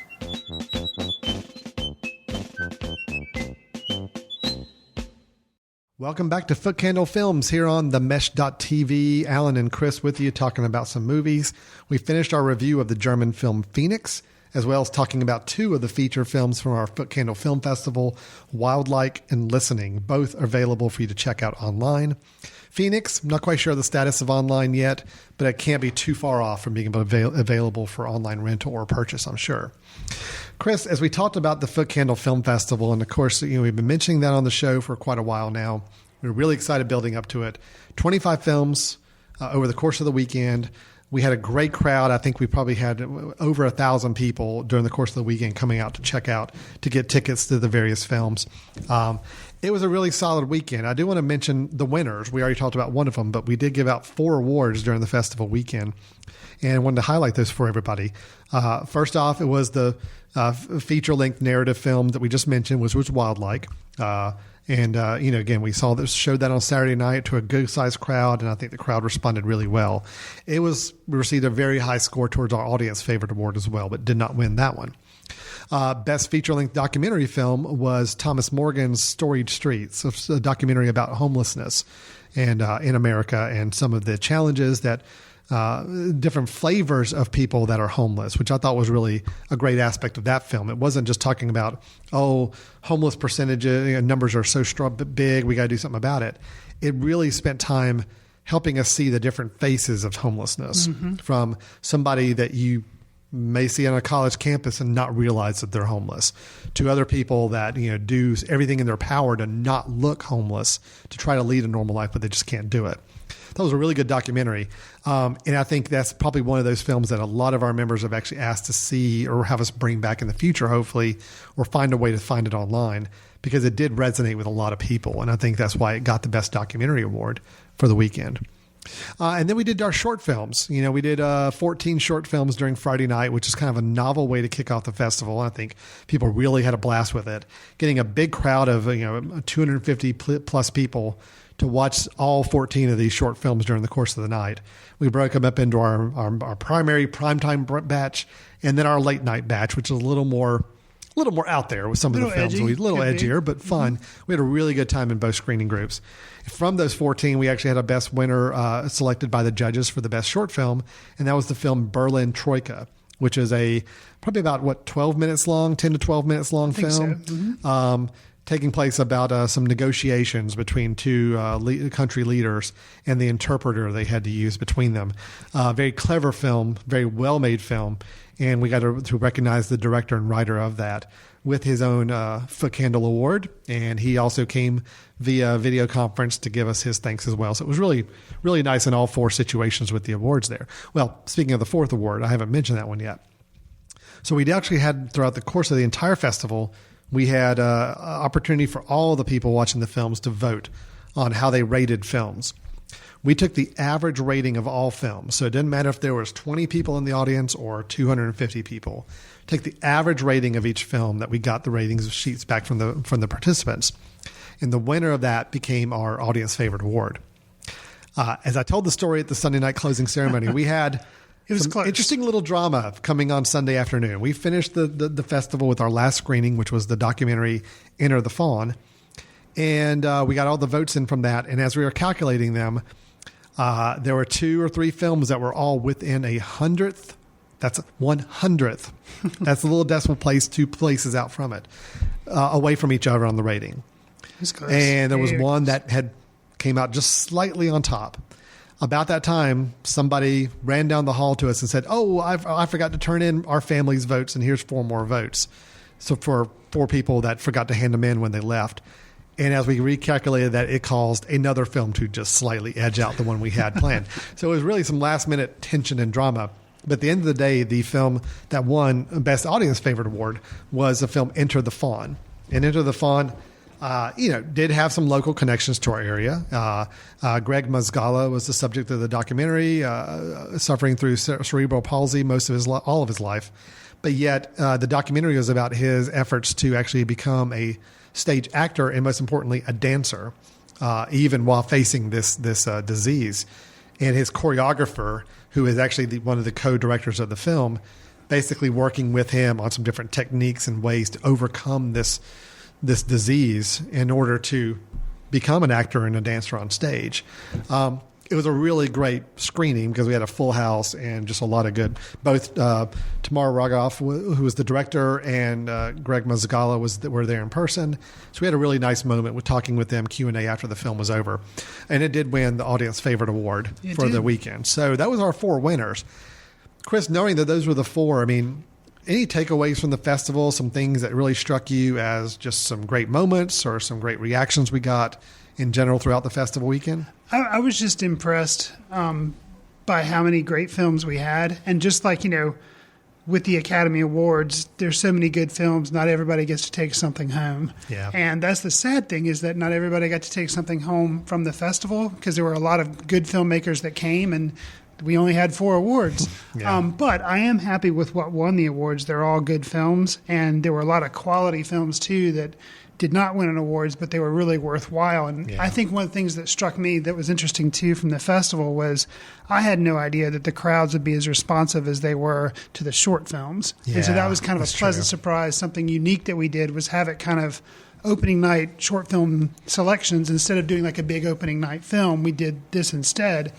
S2: Welcome back to Footcandle Films here on themesh.tv. Alan and Chris with you talking about some movies. We finished our review of the German film Phoenix, as well as talking about two of the feature films from our Footcandle Film Festival, Wildlike and Listening. Both are available for you to check out online. Phoenix, not quite sure the status of online yet, but it can't be too far off from being available for online rental or purchase, I'm sure. Chris, as we talked about the Footcandle Film Festival, and of course, we've been mentioning that on the show for quite a while now. We're really excited building up to it. 25 films over the course of the weekend. We had a great crowd. I think we probably had over 1,000 people during the course of the weekend coming out to get tickets to the various films. It was a really solid weekend. I do want to mention the winners. We already talked about one of them, but we did give out 4 awards during the festival weekend, and I wanted to highlight those for everybody. First off, it was the feature-length narrative film that we just mentioned, which was Wildlike. Again, we showed that on Saturday night to a good-sized crowd, and I think the crowd responded really well. We received a very high score towards our audience favorite award as well, but did not win that one. Best feature-length documentary film was Thomas Morgan's Storied Streets, a documentary about homelessness and in America and some of the challenges that different flavors of people that are homeless, which I thought was really a great aspect of that film. It wasn't just talking about, homeless percentages, numbers are so big, we got to do something about it. It really spent time helping us see the different faces of homelessness from somebody that you may see on a college campus and not realize that they're homeless, to other people that, do everything in their power to not look homeless, to try to lead a normal life, but they just can't do it. That was a really good documentary. And I think that's probably one of those films that a lot of our members have actually asked to see or have us bring back in the future, hopefully, or find a way to find it online, because it did resonate with a lot of people. And I think that's why it got the Best Documentary Award for the weekend. And then we did our short films. We did 14 short films during Friday night, which is kind of a novel way to kick off the festival. I think people really had a blast with it. Getting a big crowd of 250 plus people to watch all 14 of these short films during the course of the night. We broke them up into our primary primetime batch and then our late night batch, which is a little more out there with some of the films. A little edgier, but fun. Mm-hmm. We had a really good time in both screening groups. From those 14, we actually had a best winner selected by the judges for the best short film, and that was the film Berlin Troika, which is probably about 12 minutes long, 10 to 12 minutes long film. So. Mm-hmm. Taking place about some negotiations between two country leaders and the interpreter they had to use between them. Very clever film, very well-made film, and we got to recognize the director and writer of that with his own Footcandle Award, and he also came via video conference to give us his thanks as well. So it was really, really nice in all four situations with the awards there. Well, speaking of the fourth award, I haven't mentioned that one yet. So we actually had, throughout the course of the entire festival, we had an opportunity for all the people watching the films to vote on how they rated films. We took the average rating of all films. So it didn't matter if there was 20 people in the audience or 250 people. Take the average rating of each film that we got the ratings sheets back from the participants. And the winner of that became our audience favorite award. As I told the story at the Sunday night closing ceremony, we had some interesting little drama coming on Sunday afternoon. We finished the festival with our last screening, which was the documentary Enter the Fawn. And we got all the votes in from that. And as we were calculating them, there were 2 or 3 films that were all within 100th. That's 100th. That's a little decimal place, 2 places out from it, away from each other on the rating. And there was one that came out just slightly on top. About that time, somebody ran down the hall to us and said, "Oh, I forgot to turn in our family's votes, and here's 4 more votes." So for 4 people that forgot to hand them in when they left. And as we recalculated that, it caused another film to just slightly edge out the one we had planned. So it was really some last-minute tension and drama. But at the end of the day, the film that won Best Audience Favorite Award was the film Enter the Fawn. And Enter the Fawn, did have some local connections to our area. Greg Mazgala was the subject of the documentary, suffering through cerebral palsy all of his life. But yet the documentary was about his efforts to actually become a stage actor and, most importantly, a dancer, even while facing this disease. And his choreographer, who is actually one of the co-directors of the film, basically working with him on some different techniques and ways to overcome this disease in order to become an actor and a dancer on stage. It was a really great screening because we had a full house and just a lot of good. Both Tamara Rogoff, who was the director, and Greg Mazgala were there in person. So we had a really nice moment with talking with them, Q&A after the film was over. And it did win the Audience Favorite Award the weekend. So that was our 4 winners. Chris, knowing that those were the 4, any takeaways from the festival, some things that really struck you as just some great moments or some great reactions we got in general throughout the festival weekend?
S3: I was just impressed by how many great films we had. And just like, with the Academy Awards, there's so many good films, not everybody gets to take something home.
S2: Yeah.
S3: And that's the sad thing, is that not everybody got to take something home from the festival, because there were a lot of good filmmakers that came, and we only had 4 awards.
S2: Yeah.
S3: But I am happy with what won the awards. They're all good films, and there were a lot of quality films, too, that did not win an awards, but they were really worthwhile. And I think one of the things that struck me that was interesting, too, from the festival was I had no idea that the crowds would be as responsive as they were to the short films.
S2: Yeah,
S3: and so that was kind of a pleasant surprise. Something unique that we did was have it kind of opening night short film selections. Instead of doing like a big opening night film, we did this instead.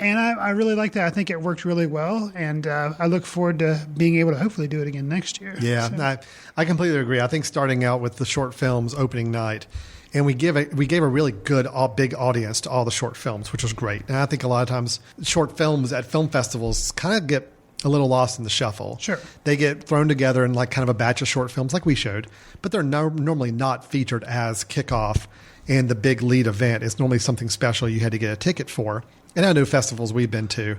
S3: And I really like that. I think it worked really well, and I look forward to being able to hopefully do it again next year.
S2: Yeah, so. I completely agree. I think starting out with the short films opening night, and we gave a really good big audience to all the short films, which was great. And I think a lot of times short films at film festivals kind of get a little lost in the shuffle.
S3: Sure.
S2: They get thrown together in like kind of a batch of short films like we showed, but they're normally not featured as kickoff and the big lead event. It's normally something special you had to get a ticket for. And I know festivals we've been to,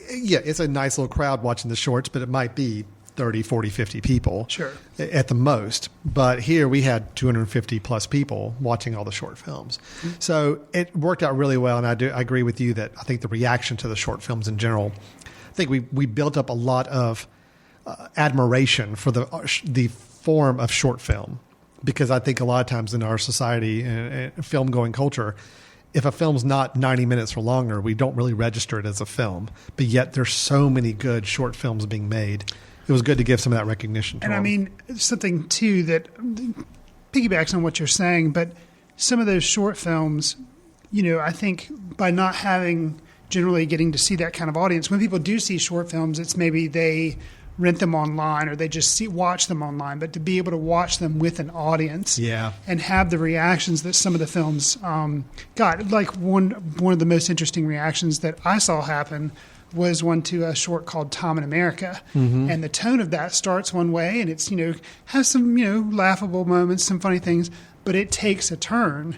S2: yeah, it's a nice little crowd watching the shorts, but it might be 30, 40, 50 people
S3: sure,
S2: at the most. But here we had 250 plus people watching all the short films. Mm-hmm. So it worked out really well. And I agree with you that I think the reaction to the short films in general, I think we built up a lot of admiration for the form of short film, because I think a lot of times in our society and film going culture, if a film's not 90 minutes or longer, we don't really register it as a film. But yet there's so many good short films being made. It was good to give some of that recognition to them.
S3: And I mean, something too that piggybacks on what you're saying, but some of those short films, I think by not generally getting to see that kind of audience, when people do see short films, it's maybe they rent them online or they just watch them online, but to be able to watch them with an audience and have the reactions that some of the films got. Like one of the most interesting reactions that I saw happen was one to a short called Tom in America. Mm-hmm. And the tone of that starts one way and it's, has some, laughable moments, some funny things, but it takes a turn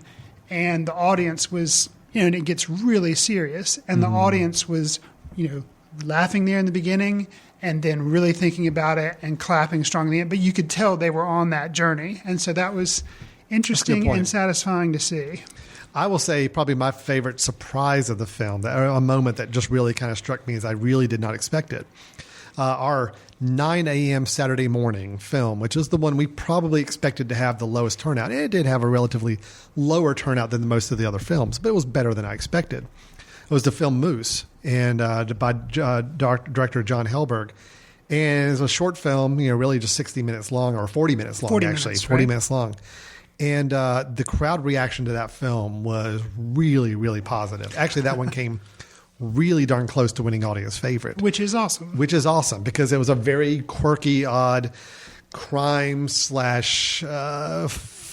S3: and the audience was, and it gets really serious. And the audience was, laughing there in the beginning and then really thinking about it and clapping strongly. But you could tell they were on that journey. And so that was interesting and satisfying to see.
S2: I will say probably my favorite surprise of the film, a moment that just really kind of struck me as I really did not expect it. Our 9 a.m. Saturday morning film, which is the one we probably expected to have the lowest turnout. It did have a relatively lower turnout than most of the other films, but it was better than I expected. It was the film Moose, and by director John Helberg. And it was a short film, really just 60 minutes long, or 40 minutes long, 40 minutes long. And the crowd reaction to that film was really, really positive. Actually, that one came really darn close to winning audience favorite.
S3: Which is awesome.
S2: Because it was a very quirky, odd crime /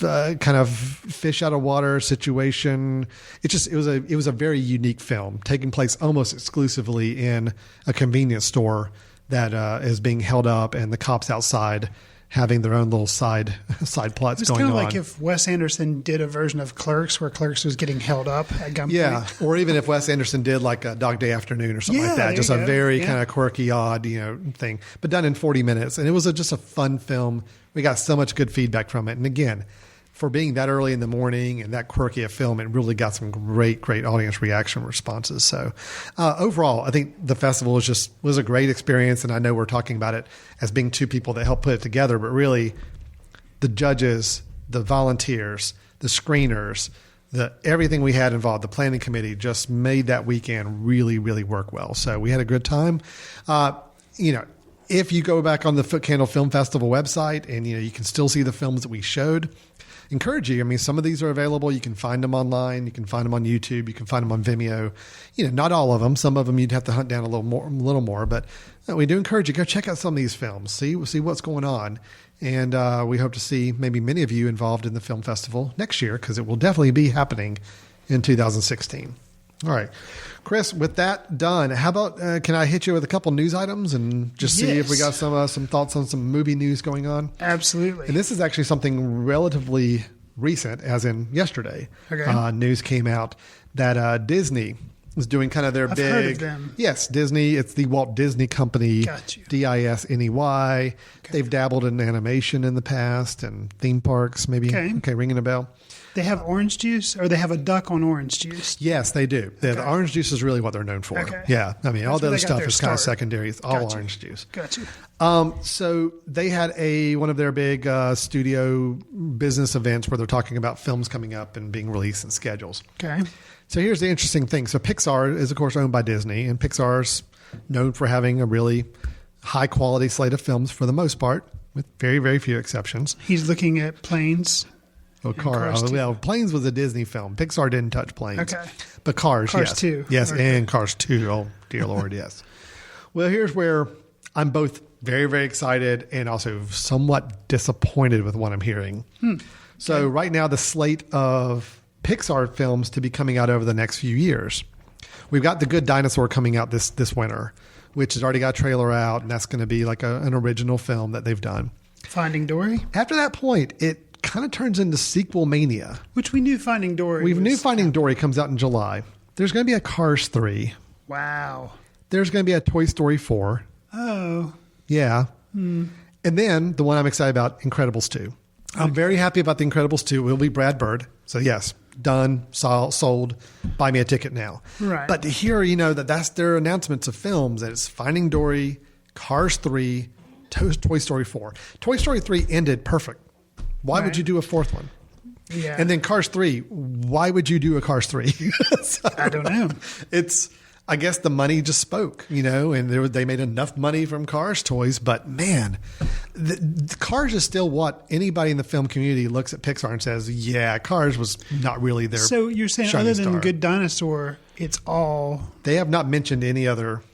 S2: kind of fish out of water situation. It was a very unique film, taking place almost exclusively in a convenience store that is being held up, and the cops outside having their own little side plots going on.
S3: It's kind of like if Wes Anderson did a version of Clerks where Clerks was getting held up at gunpoint.
S2: Yeah, or even if Wes Anderson did like a Dog Day Afternoon or something like that. Just a very kind of quirky, odd, thing, but done in 40 minutes. And it was just a fun film. We got so much good feedback from it. And again, for being that early in the morning and that quirky a film, it really got some great audience reaction responses. So overall, I think the festival was a great experience. And I know we're talking about it as being two people that helped put it together, but really the judges, the volunteers, the screeners, everything we had involved, the planning committee just made that weekend really, really work well. So we had a good time. If you go back on the Footcandle Film Festival website and, you can still see the films that we showed, encourage you. I mean, some of these are available. You can find them online. You can find them on YouTube. You can find them on Vimeo. Not all of them. Some of them you'd have to hunt down a little more. But we do encourage you, go check out some of these films. See what's going on. And we hope to see maybe many of you involved in the film festival next year, because it will definitely be happening in 2016. All right, Chris, with that done, how about can I hit you with a couple news items and just see if we got some thoughts on some movie news going on?
S3: Absolutely.
S2: And this is actually something relatively recent, as in yesterday. Okay. News came out that Disney is doing kind of their
S3: I've
S2: big.
S3: heard of them.
S2: Yes, Disney. It's the Walt Disney Company.
S3: Got you.
S2: Disney. Okay. They've dabbled in animation in the past and theme parks, maybe. Okay, ringing a bell.
S3: They have orange juice, or they have a duck on orange juice?
S2: Yes, they do. Okay. The orange juice is really what they're known for. Okay. Yeah. I mean, all the other stuff is kind of secondary. It's all orange juice.
S3: Gotcha.
S2: So they had one of their big studio business events where they're talking about films coming up and being released and schedules.
S3: Okay.
S2: So here's the interesting thing. So Pixar is, of course, owned by Disney, and Pixar's known for having a really high-quality slate of films for the most part, with very, very few exceptions.
S3: He's looking at Planes.
S2: Planes was a Disney film. Pixar didn't touch Planes.
S3: Okay.
S2: But Cars, yes.
S3: 2.
S2: Yes, and Cars 2. Oh, dear Lord, yes. Well, here's where I'm both very, very excited and also somewhat disappointed with what I'm hearing. So right now, the slate of Pixar films to be coming out over the next few years. We've got The Good Dinosaur coming out this winter, which has already got a trailer out, and that's going to be like an original film that they've done.
S3: Finding Dory?
S2: After that point, it kind of turns into sequel mania.
S3: Which we knew Finding Dory
S2: We knew Finding Dory comes out in July. There's going to be a Cars 3.
S3: Wow.
S2: There's going to be a Toy Story 4.
S3: Oh.
S2: Yeah. And then the one I'm excited about, Incredibles 2. I'm very happy about the Incredibles 2. It will be Brad Bird. So yes, done, sold, buy me a ticket now.
S3: Right.
S2: But to hear, that's their announcements of films, that it's Finding Dory, Cars 3, Toy Story 4. Toy Story 3 ended perfect. Why would you do a fourth one?
S3: Yeah.
S2: And then Cars 3, why would you do a Cars 3?
S3: I don't know.
S2: I guess the money just spoke, and they made enough money from Cars toys. But man, the Cars is still what anybody in the film community looks at Pixar and says, yeah, Cars was not really their
S3: So you're saying other than Good Dinosaur, it's all...
S2: They have not mentioned any other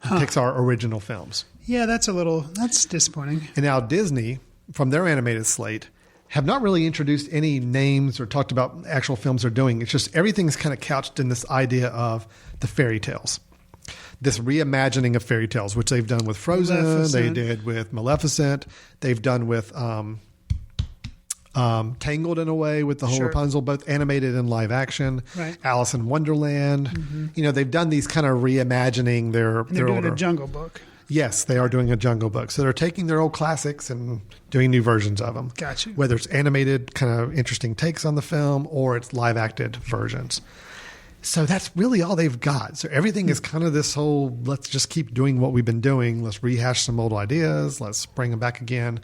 S2: Pixar original films.
S3: Yeah, that's disappointing.
S2: And now Disney, from their animated slate, have not really introduced any names or talked about actual films they're doing. It's just everything's kind of couched in this idea of the fairy tales. This reimagining of fairy tales, which they've done with Frozen, they did with Maleficent, they've done with Tangled in a way with the whole Rapunzel, both animated and live action.
S3: Right.
S2: Alice in Wonderland. Mm-hmm. They've done these kind of reimagining
S3: they're doing a Jungle Book.
S2: Yes, they are doing a Jungle Book. So they're taking their old classics and doing new versions of them.
S3: Gotcha.
S2: Whether it's animated, kind of interesting takes on the film, or it's live-acted versions. So that's really all they've got. So everything is kind of this whole, let's just keep doing what we've been doing. Let's rehash some old ideas. Let's bring them back again.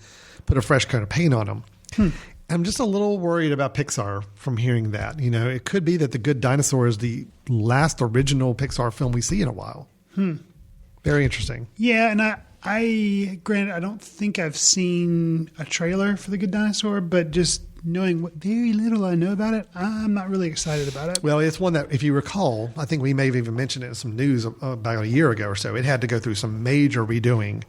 S2: Put a fresh coat of paint on them. I'm just a little worried about Pixar from hearing that. It could be that The Good Dinosaur is the last original Pixar film we see in a while. Very interesting.
S3: Yeah, and granted, I don't think I've seen a trailer for The Good Dinosaur, but just knowing what very little I know about it, I'm not really excited about it.
S2: Well, it's one that, if you recall, I think we may have even mentioned it in some news about a year ago or so. It had to go through some major redoing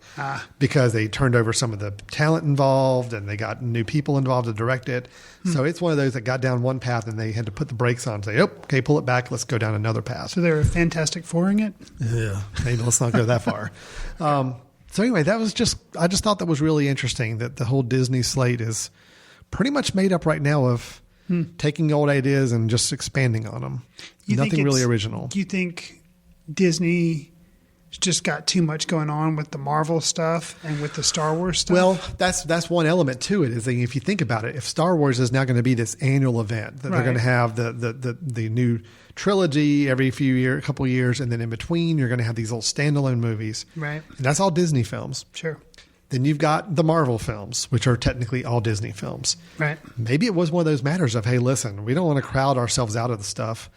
S2: because they turned over some of the talent involved and they got new people involved to direct it. So it's one of those that got down one path and they had to put the brakes on and say, okay, pull it back. Let's go down another path.
S3: So they were Fantastic Fouring it?
S2: Yeah, maybe let's not go that far. So anyway, I just thought that was really interesting that the whole Disney slate is pretty much made up right now of taking old ideas and just expanding on them. Nothing really original.
S3: Do you think Disney just got too much going on with the Marvel stuff and with the Star Wars stuff?
S2: Well, that's one element to it. Is that if you think about it, if Star Wars is now going to be this annual event that they're going to have the new trilogy every couple of years, and then in between you're going to have these little standalone movies.
S3: Right.
S2: And that's all Disney films.
S3: Sure.
S2: Then you've got the Marvel films, which are technically all Disney films.
S3: Right.
S2: Maybe it was one of those matters of, hey, listen, we don't want to crowd ourselves out of the stuff.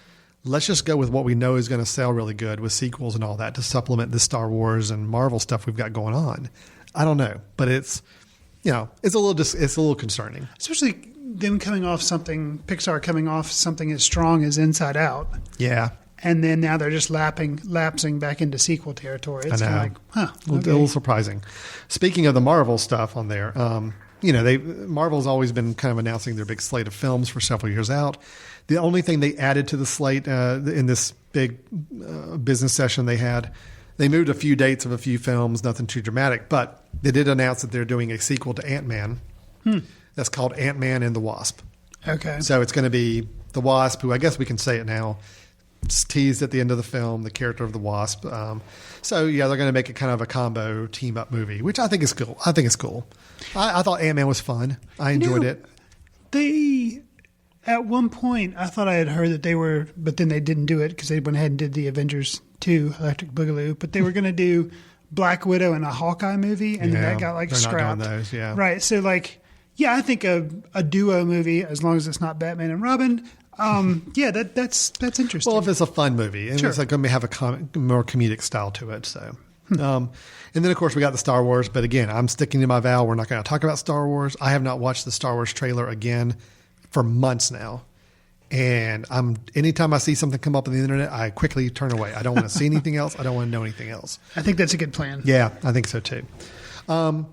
S2: Let's just go with what we know is going to sell really good with sequels and all that to supplement the Star Wars and Marvel stuff we've got going on. I don't know, but it's a little concerning,
S3: especially them Pixar coming off something as strong as Inside Out.
S2: Yeah.
S3: And then now they're just lapsing back into sequel territory. It's kind of like,
S2: a little surprising. Speaking of the Marvel stuff on there, Marvel's always been kind of announcing their big slate of films for several years out. The only thing they added to the slate in this big business session they moved a few dates of a few films, nothing too dramatic, but they did announce that they're doing a sequel to Ant-Man. That's called Ant-Man and the Wasp.
S3: Okay.
S2: So it's going to be the Wasp, who I guess we can say it now. It's teased at the end of the film, the character of the Wasp. They're going to make it kind of a combo team-up movie, which I think is cool. I thought Ant-Man was fun. I enjoyed it.
S3: At one point, I thought I had heard that they were, but then they didn't do it because they went ahead and did the Avengers 2, Electric Boogaloo, but they were going to do Black Widow and a Hawkeye movie, and then that got scrapped.
S2: Not doing those, yeah.
S3: Right, so I think a duo movie, as long as it's not Batman and Robin, that's interesting.
S2: Well, if it's a fun movie, and it's going to have a more comedic style to it. So, and then of course we got the Star Wars. But again, I'm sticking to my vow. We're not going to talk about Star Wars. I have not watched the Star Wars trailer again for months now. And anytime I see something come up on the internet, I quickly turn away. I don't want to see anything else. I don't want to know anything else.
S3: I think that's a good plan.
S2: Yeah, I think so too. So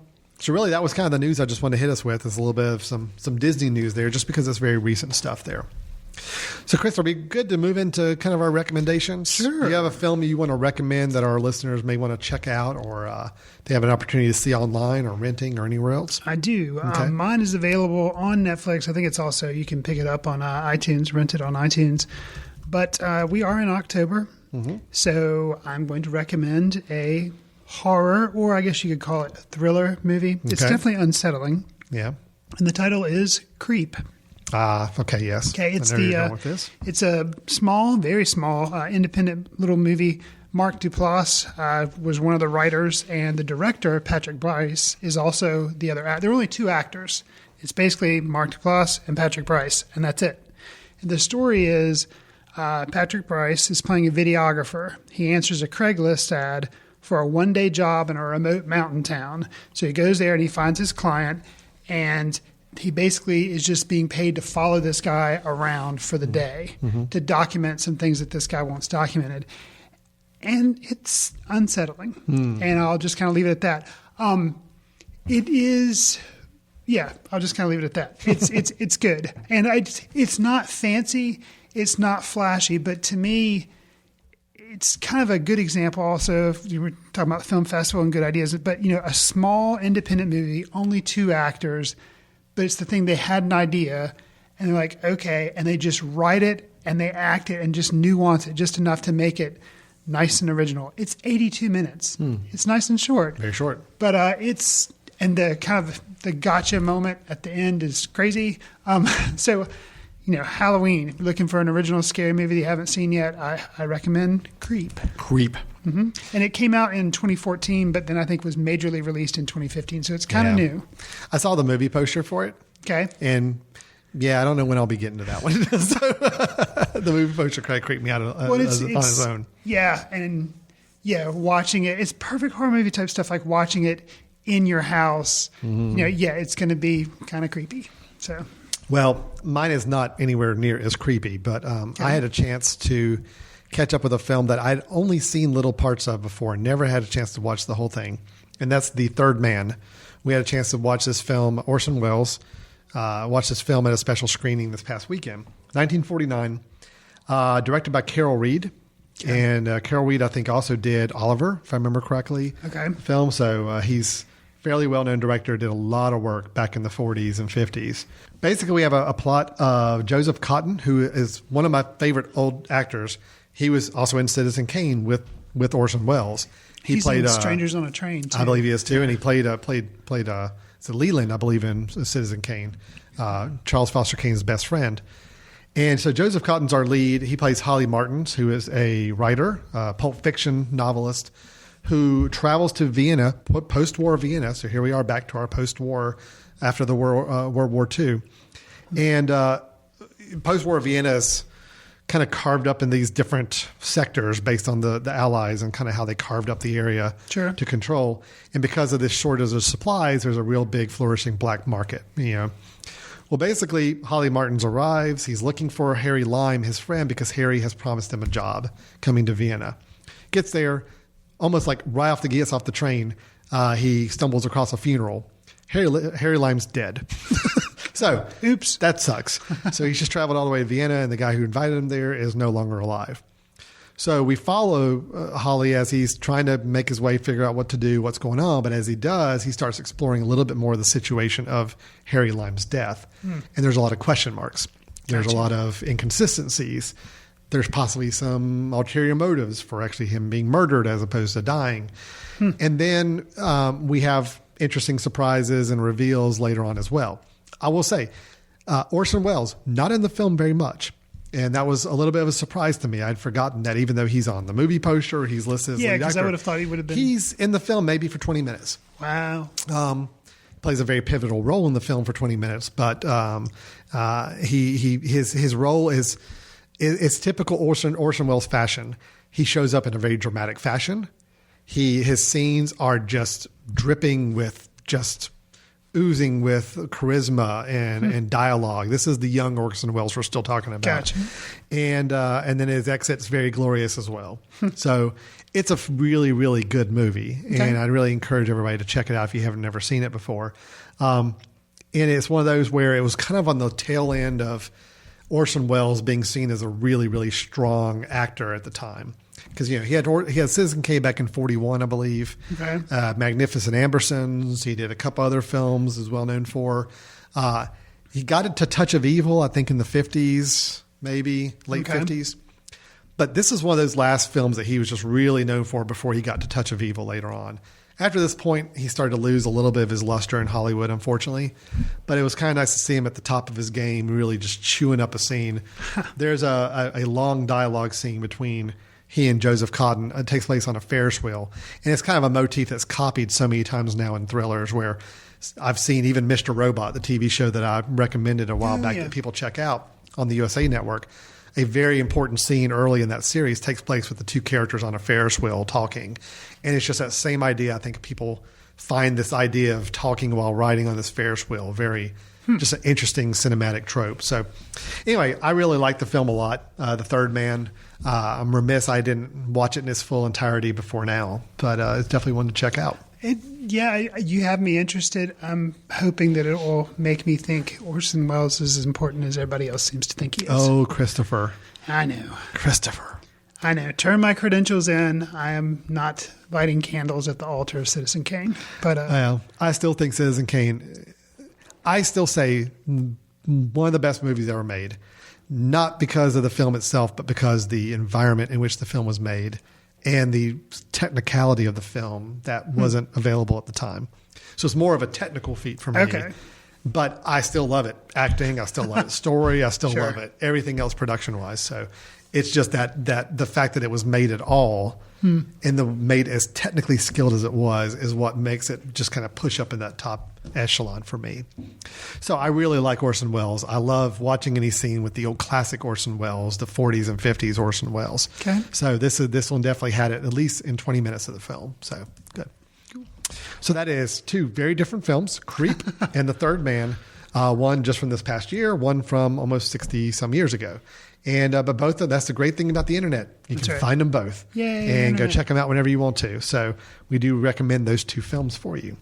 S2: really, that was kind of the news I just wanted to hit us with. Is a little bit of some Disney news there, just because it's very recent stuff there. So, Chris, are we good to move into kind of our recommendations?
S3: Sure.
S2: Do you have a film you want to recommend that our listeners may want to check out, or they have an opportunity to see online or renting or anywhere else?
S3: I do.
S2: Okay.
S3: Mine is available on Netflix. I think it's also, you can pick it up on iTunes, rent it on iTunes. But we are in October, so I'm going to recommend a horror, or I guess you could call it a thriller movie. It's definitely unsettling.
S2: Yeah.
S3: And the title is Creep.
S2: Okay, yes.
S3: Okay, it's
S2: I know you're going with this.
S3: It's a small, very small, independent little movie. Mark Duplass was one of the writers, and the director, Patrick Bryce, is also the other. There are only two actors. It's basically Mark Duplass and Patrick Bryce, and that's it. And the story is Patrick Bryce is playing a videographer. He answers a Craigslist ad for a one-day job in a remote mountain town. So he goes there and he finds his client, and he basically is just being paid to follow this guy around for the day to document some things that this guy wants documented. And it's unsettling. And I'll just kind of leave it at that. It is, I'll just kind of leave it at that. It's good. And it's not fancy. It's not flashy. But to me, it's kind of a good example also, if you were talking about the film festival and good ideas, but, a small independent movie, only two actors, but it's the thing, they had an idea and they're like, okay, and they just write it and they act it and just nuance it just enough to make it nice and original. It's 82 minutes. It's nice and short.
S2: Very short.
S3: But and the kind of the gotcha moment at the end is crazy. So, Halloween, if you're looking for an original scary movie that you haven't seen yet, I recommend Creep. And it came out in 2014, but then I think was majorly released in 2015. So it's kind of new.
S2: I saw the movie poster for it.
S3: Okay.
S2: And I don't know when I'll be getting to that one. So, the movie poster kind of creeped me out on its own.
S3: Yeah. And watching it, it's perfect horror movie type stuff, like watching it in your house. It's going to be kind of creepy. So.
S2: Well, mine is not anywhere near as creepy, but I had a chance to catch up with a film that I'd only seen little parts of before, never had a chance to watch the whole thing, and that's The Third Man. We had a chance to watch this film. Orson Welles watched this film at a special screening this past weekend. 1949, directed by Carol Reed. Okay. And Carol Reed, I think, also did Oliver, if I remember correctly.
S3: Okay.
S2: Film, so he's fairly well-known director, did a lot of work back in the 40s and 50s. Basically, we have a plot of Joseph Cotten, who is one of my favorite old actors. He was also in Citizen Kane with Orson Welles.
S3: He's played in Strangers on a Train, too.
S2: I believe he is, too. And he played Leland, I believe, in Citizen Kane, Charles Foster Kane's best friend. And so Joseph Cotten's our lead. He plays Holly Martins, who is a writer, Pulp Fiction novelist, who travels to Vienna, post-war Vienna. So here we are back to our post-war, after the World War II. And post-war Vienna is kind of carved up in these different sectors based on the Allies and kind of how they carved up the area to control. And because of this shortage of supplies, there's a real big flourishing black market. Well, basically, Holly Martins arrives. He's looking for Harry Lime, his friend, because Harry has promised him a job coming to Vienna. Gets there, almost like right off the train, he stumbles across a funeral. Harry Lime's dead. So, oops, that sucks. So he's just traveled all the way to Vienna, and the guy who invited him there is no longer alive. So we follow Holly as he's trying to make his way, figure out what to do, what's going on. But as he does, he starts exploring a little bit more of the situation of Harry Lime's death. And there's a lot of question marks. There's a lot of inconsistencies. There's possibly some ulterior motives for actually him being murdered as opposed to dying. And then we have interesting surprises and reveals later on as well. I will say, Orson Welles, not in the film very much. And that was a little bit of a surprise to me. I'd forgotten that even though he's on the movie poster, he's listed as lead actor.
S3: Yeah, because I would have thought he would have been.
S2: He's in the film maybe for 20 minutes.
S3: Wow.
S2: Plays a very pivotal role in the film for 20 minutes. But his role is typical Orson Welles fashion. He shows up in a very dramatic fashion. His scenes are just dripping with just oozing with charisma and dialogue. This is the young Orson Welles we're still talking about.
S3: Gotcha.
S2: And then his exit's very glorious as well. So it's a really, really good movie. Okay. And I'd really encourage everybody to check it out if you haven't never seen it before. And it's one of those where it was kind of on the tail end of Orson Welles being seen as a really, really strong actor at the time. Because, he had Citizen Kane back in 1941, I believe.
S3: Okay.
S2: Magnificent Ambersons. He did a couple other films he's well known for. He got it to Touch of Evil, I think in the 50s, maybe late 50s. But this is one of those last films that he was just really known for before he got to Touch of Evil later on. After this point, he started to lose a little bit of his luster in Hollywood, unfortunately. But it was kind of nice to see him at the top of his game, really just chewing up a scene. There's a long dialogue scene between he and Joseph Cotten. It takes place on a Ferris wheel. And it's kind of a motif that's copied so many times now in thrillers, where I've seen even Mr. Robot, the TV show that I recommended a while back that people check out on the USA Network. A very important scene early in that series takes place with the two characters on a Ferris wheel talking. And it's just that same idea. I think people find this idea of talking while riding on this Ferris wheel very just an interesting cinematic trope. So anyway, I really like the film a lot, The Third Man. I'm remiss I didn't watch it in its full entirety before now, but it's definitely one to check out.
S3: You have me interested. I'm hoping that it will make me think Orson Welles is as important as everybody else seems to think he is.
S2: Oh, Christopher.
S3: I know.
S2: Christopher.
S3: I know. Turn my credentials in. I am not lighting candles at the altar of Citizen Kane. But
S2: I still think Citizen Kane, I still say one of the best movies ever made. Not because of the film itself, but because the environment in which the film was made and the technicality of the film that wasn't available at the time. So it's more of a technical feat for me.
S3: Okay.
S2: But I still love it. Acting, I still love it. Story, I still love it. Everything else production-wise. So it's just that the fact that it was made at all and made as technically skilled as it was is what makes it just kind of push up in that top echelon for me. So I really like Orson Welles. I love watching any scene with the old classic Orson Welles, the 40s and 50s Orson Welles.
S3: Okay.
S2: So this one definitely had it at least in 20 minutes of the film. So good. So that is two very different films, Creep and The Third Man. One just from this past year, one from almost 60 some years ago. And but both of that's the great thing about the internet. You can find them both.
S3: Yay,
S2: and go check them out whenever you want to. So we do recommend those two films for you.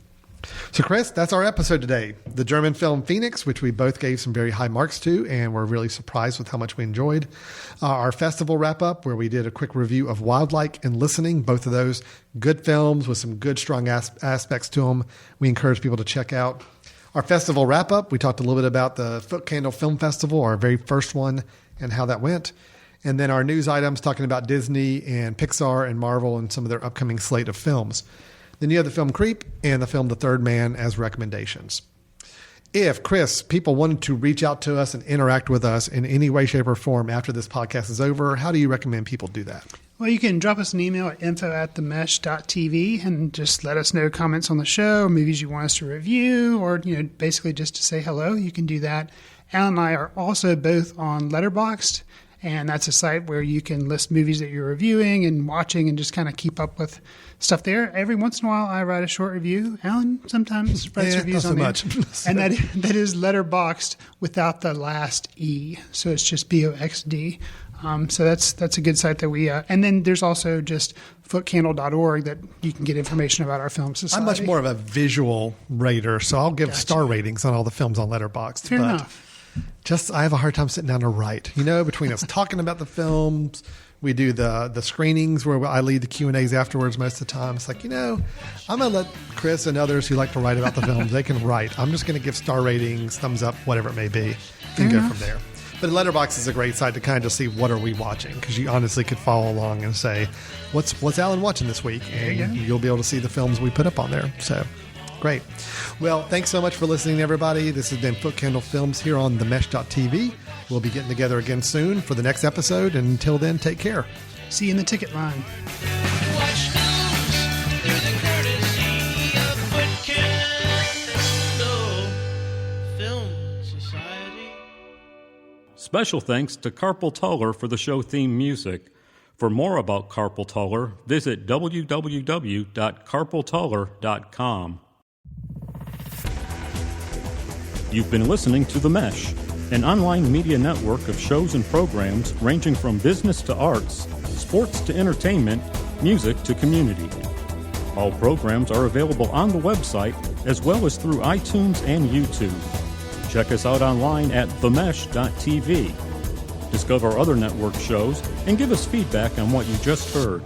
S2: So Chris, that's our episode today. The German film Phoenix, which we both gave some very high marks to, and we're really surprised with how much we enjoyed. Our festival wrap up, where we did a quick review of Wildlike and Listening. Both of those good films with some good, strong aspects to them. We encourage people to check out. Our festival wrap up, we talked a little bit about the Footcandle Film Festival, our very first one, and how that went. And then our news items talking about Disney and Pixar and Marvel and some of their upcoming slate of films. Then you have the film Creep and the film The Third Man as recommendations. If, Chris, people wanted to reach out to us and interact with us in any way, shape, or form after this podcast is over, how do you recommend people do that?
S3: Well, you can drop us an email at info@themesh.tv and just let us know comments on the show, movies you want us to review, or basically just to say hello. You can do that. Alan and I are also both on Letterboxd, and that's a site where you can list movies that you're reviewing and watching and just kind of keep up with stuff there. Every once in a while, I write a short review. Alan sometimes writes reviews on there. And that is Letterboxd without the last E. So it's just BOXD. So that's a good site that we and then there's also just footcandle.org that you can get information about our film society.
S2: I'm much more of a visual rater, so I'll give star ratings on all the films on Letterboxd.
S3: Fair enough.
S2: I have a hard time sitting down to write. Between us talking about the films, we do the screenings where I lead the Q&As afterwards most of the time. It's like, I'm going to let Chris and others who like to write about the films, they can write. I'm just going to give star ratings, thumbs up, whatever it may be, and go from there. But Letterboxd is a great site to kind of just see what are we watching, because you honestly could follow along and say, what's Alan watching this week? And you'll be able to see the films we put up on there. So great. Well, thanks so much for listening, everybody. This has been Footcandle Films here on themesh.tv. We'll be getting together again soon for the next episode. And until then, take care.
S3: See you in the ticket line.
S13: Watch news through the courtesy of Footcandle Film Society.
S1: Special thanks to Carpal Tuller for the show theme music. For more about Carpal Tuller, visit www.carpaltuller.com. You've been listening to The Mesh, an online media network of shows and programs ranging from business to arts, sports to entertainment, music to community. All programs are available on the website as well as through iTunes and YouTube. Check us out online at themesh.tv. Discover other network shows and give us feedback on what you just heard.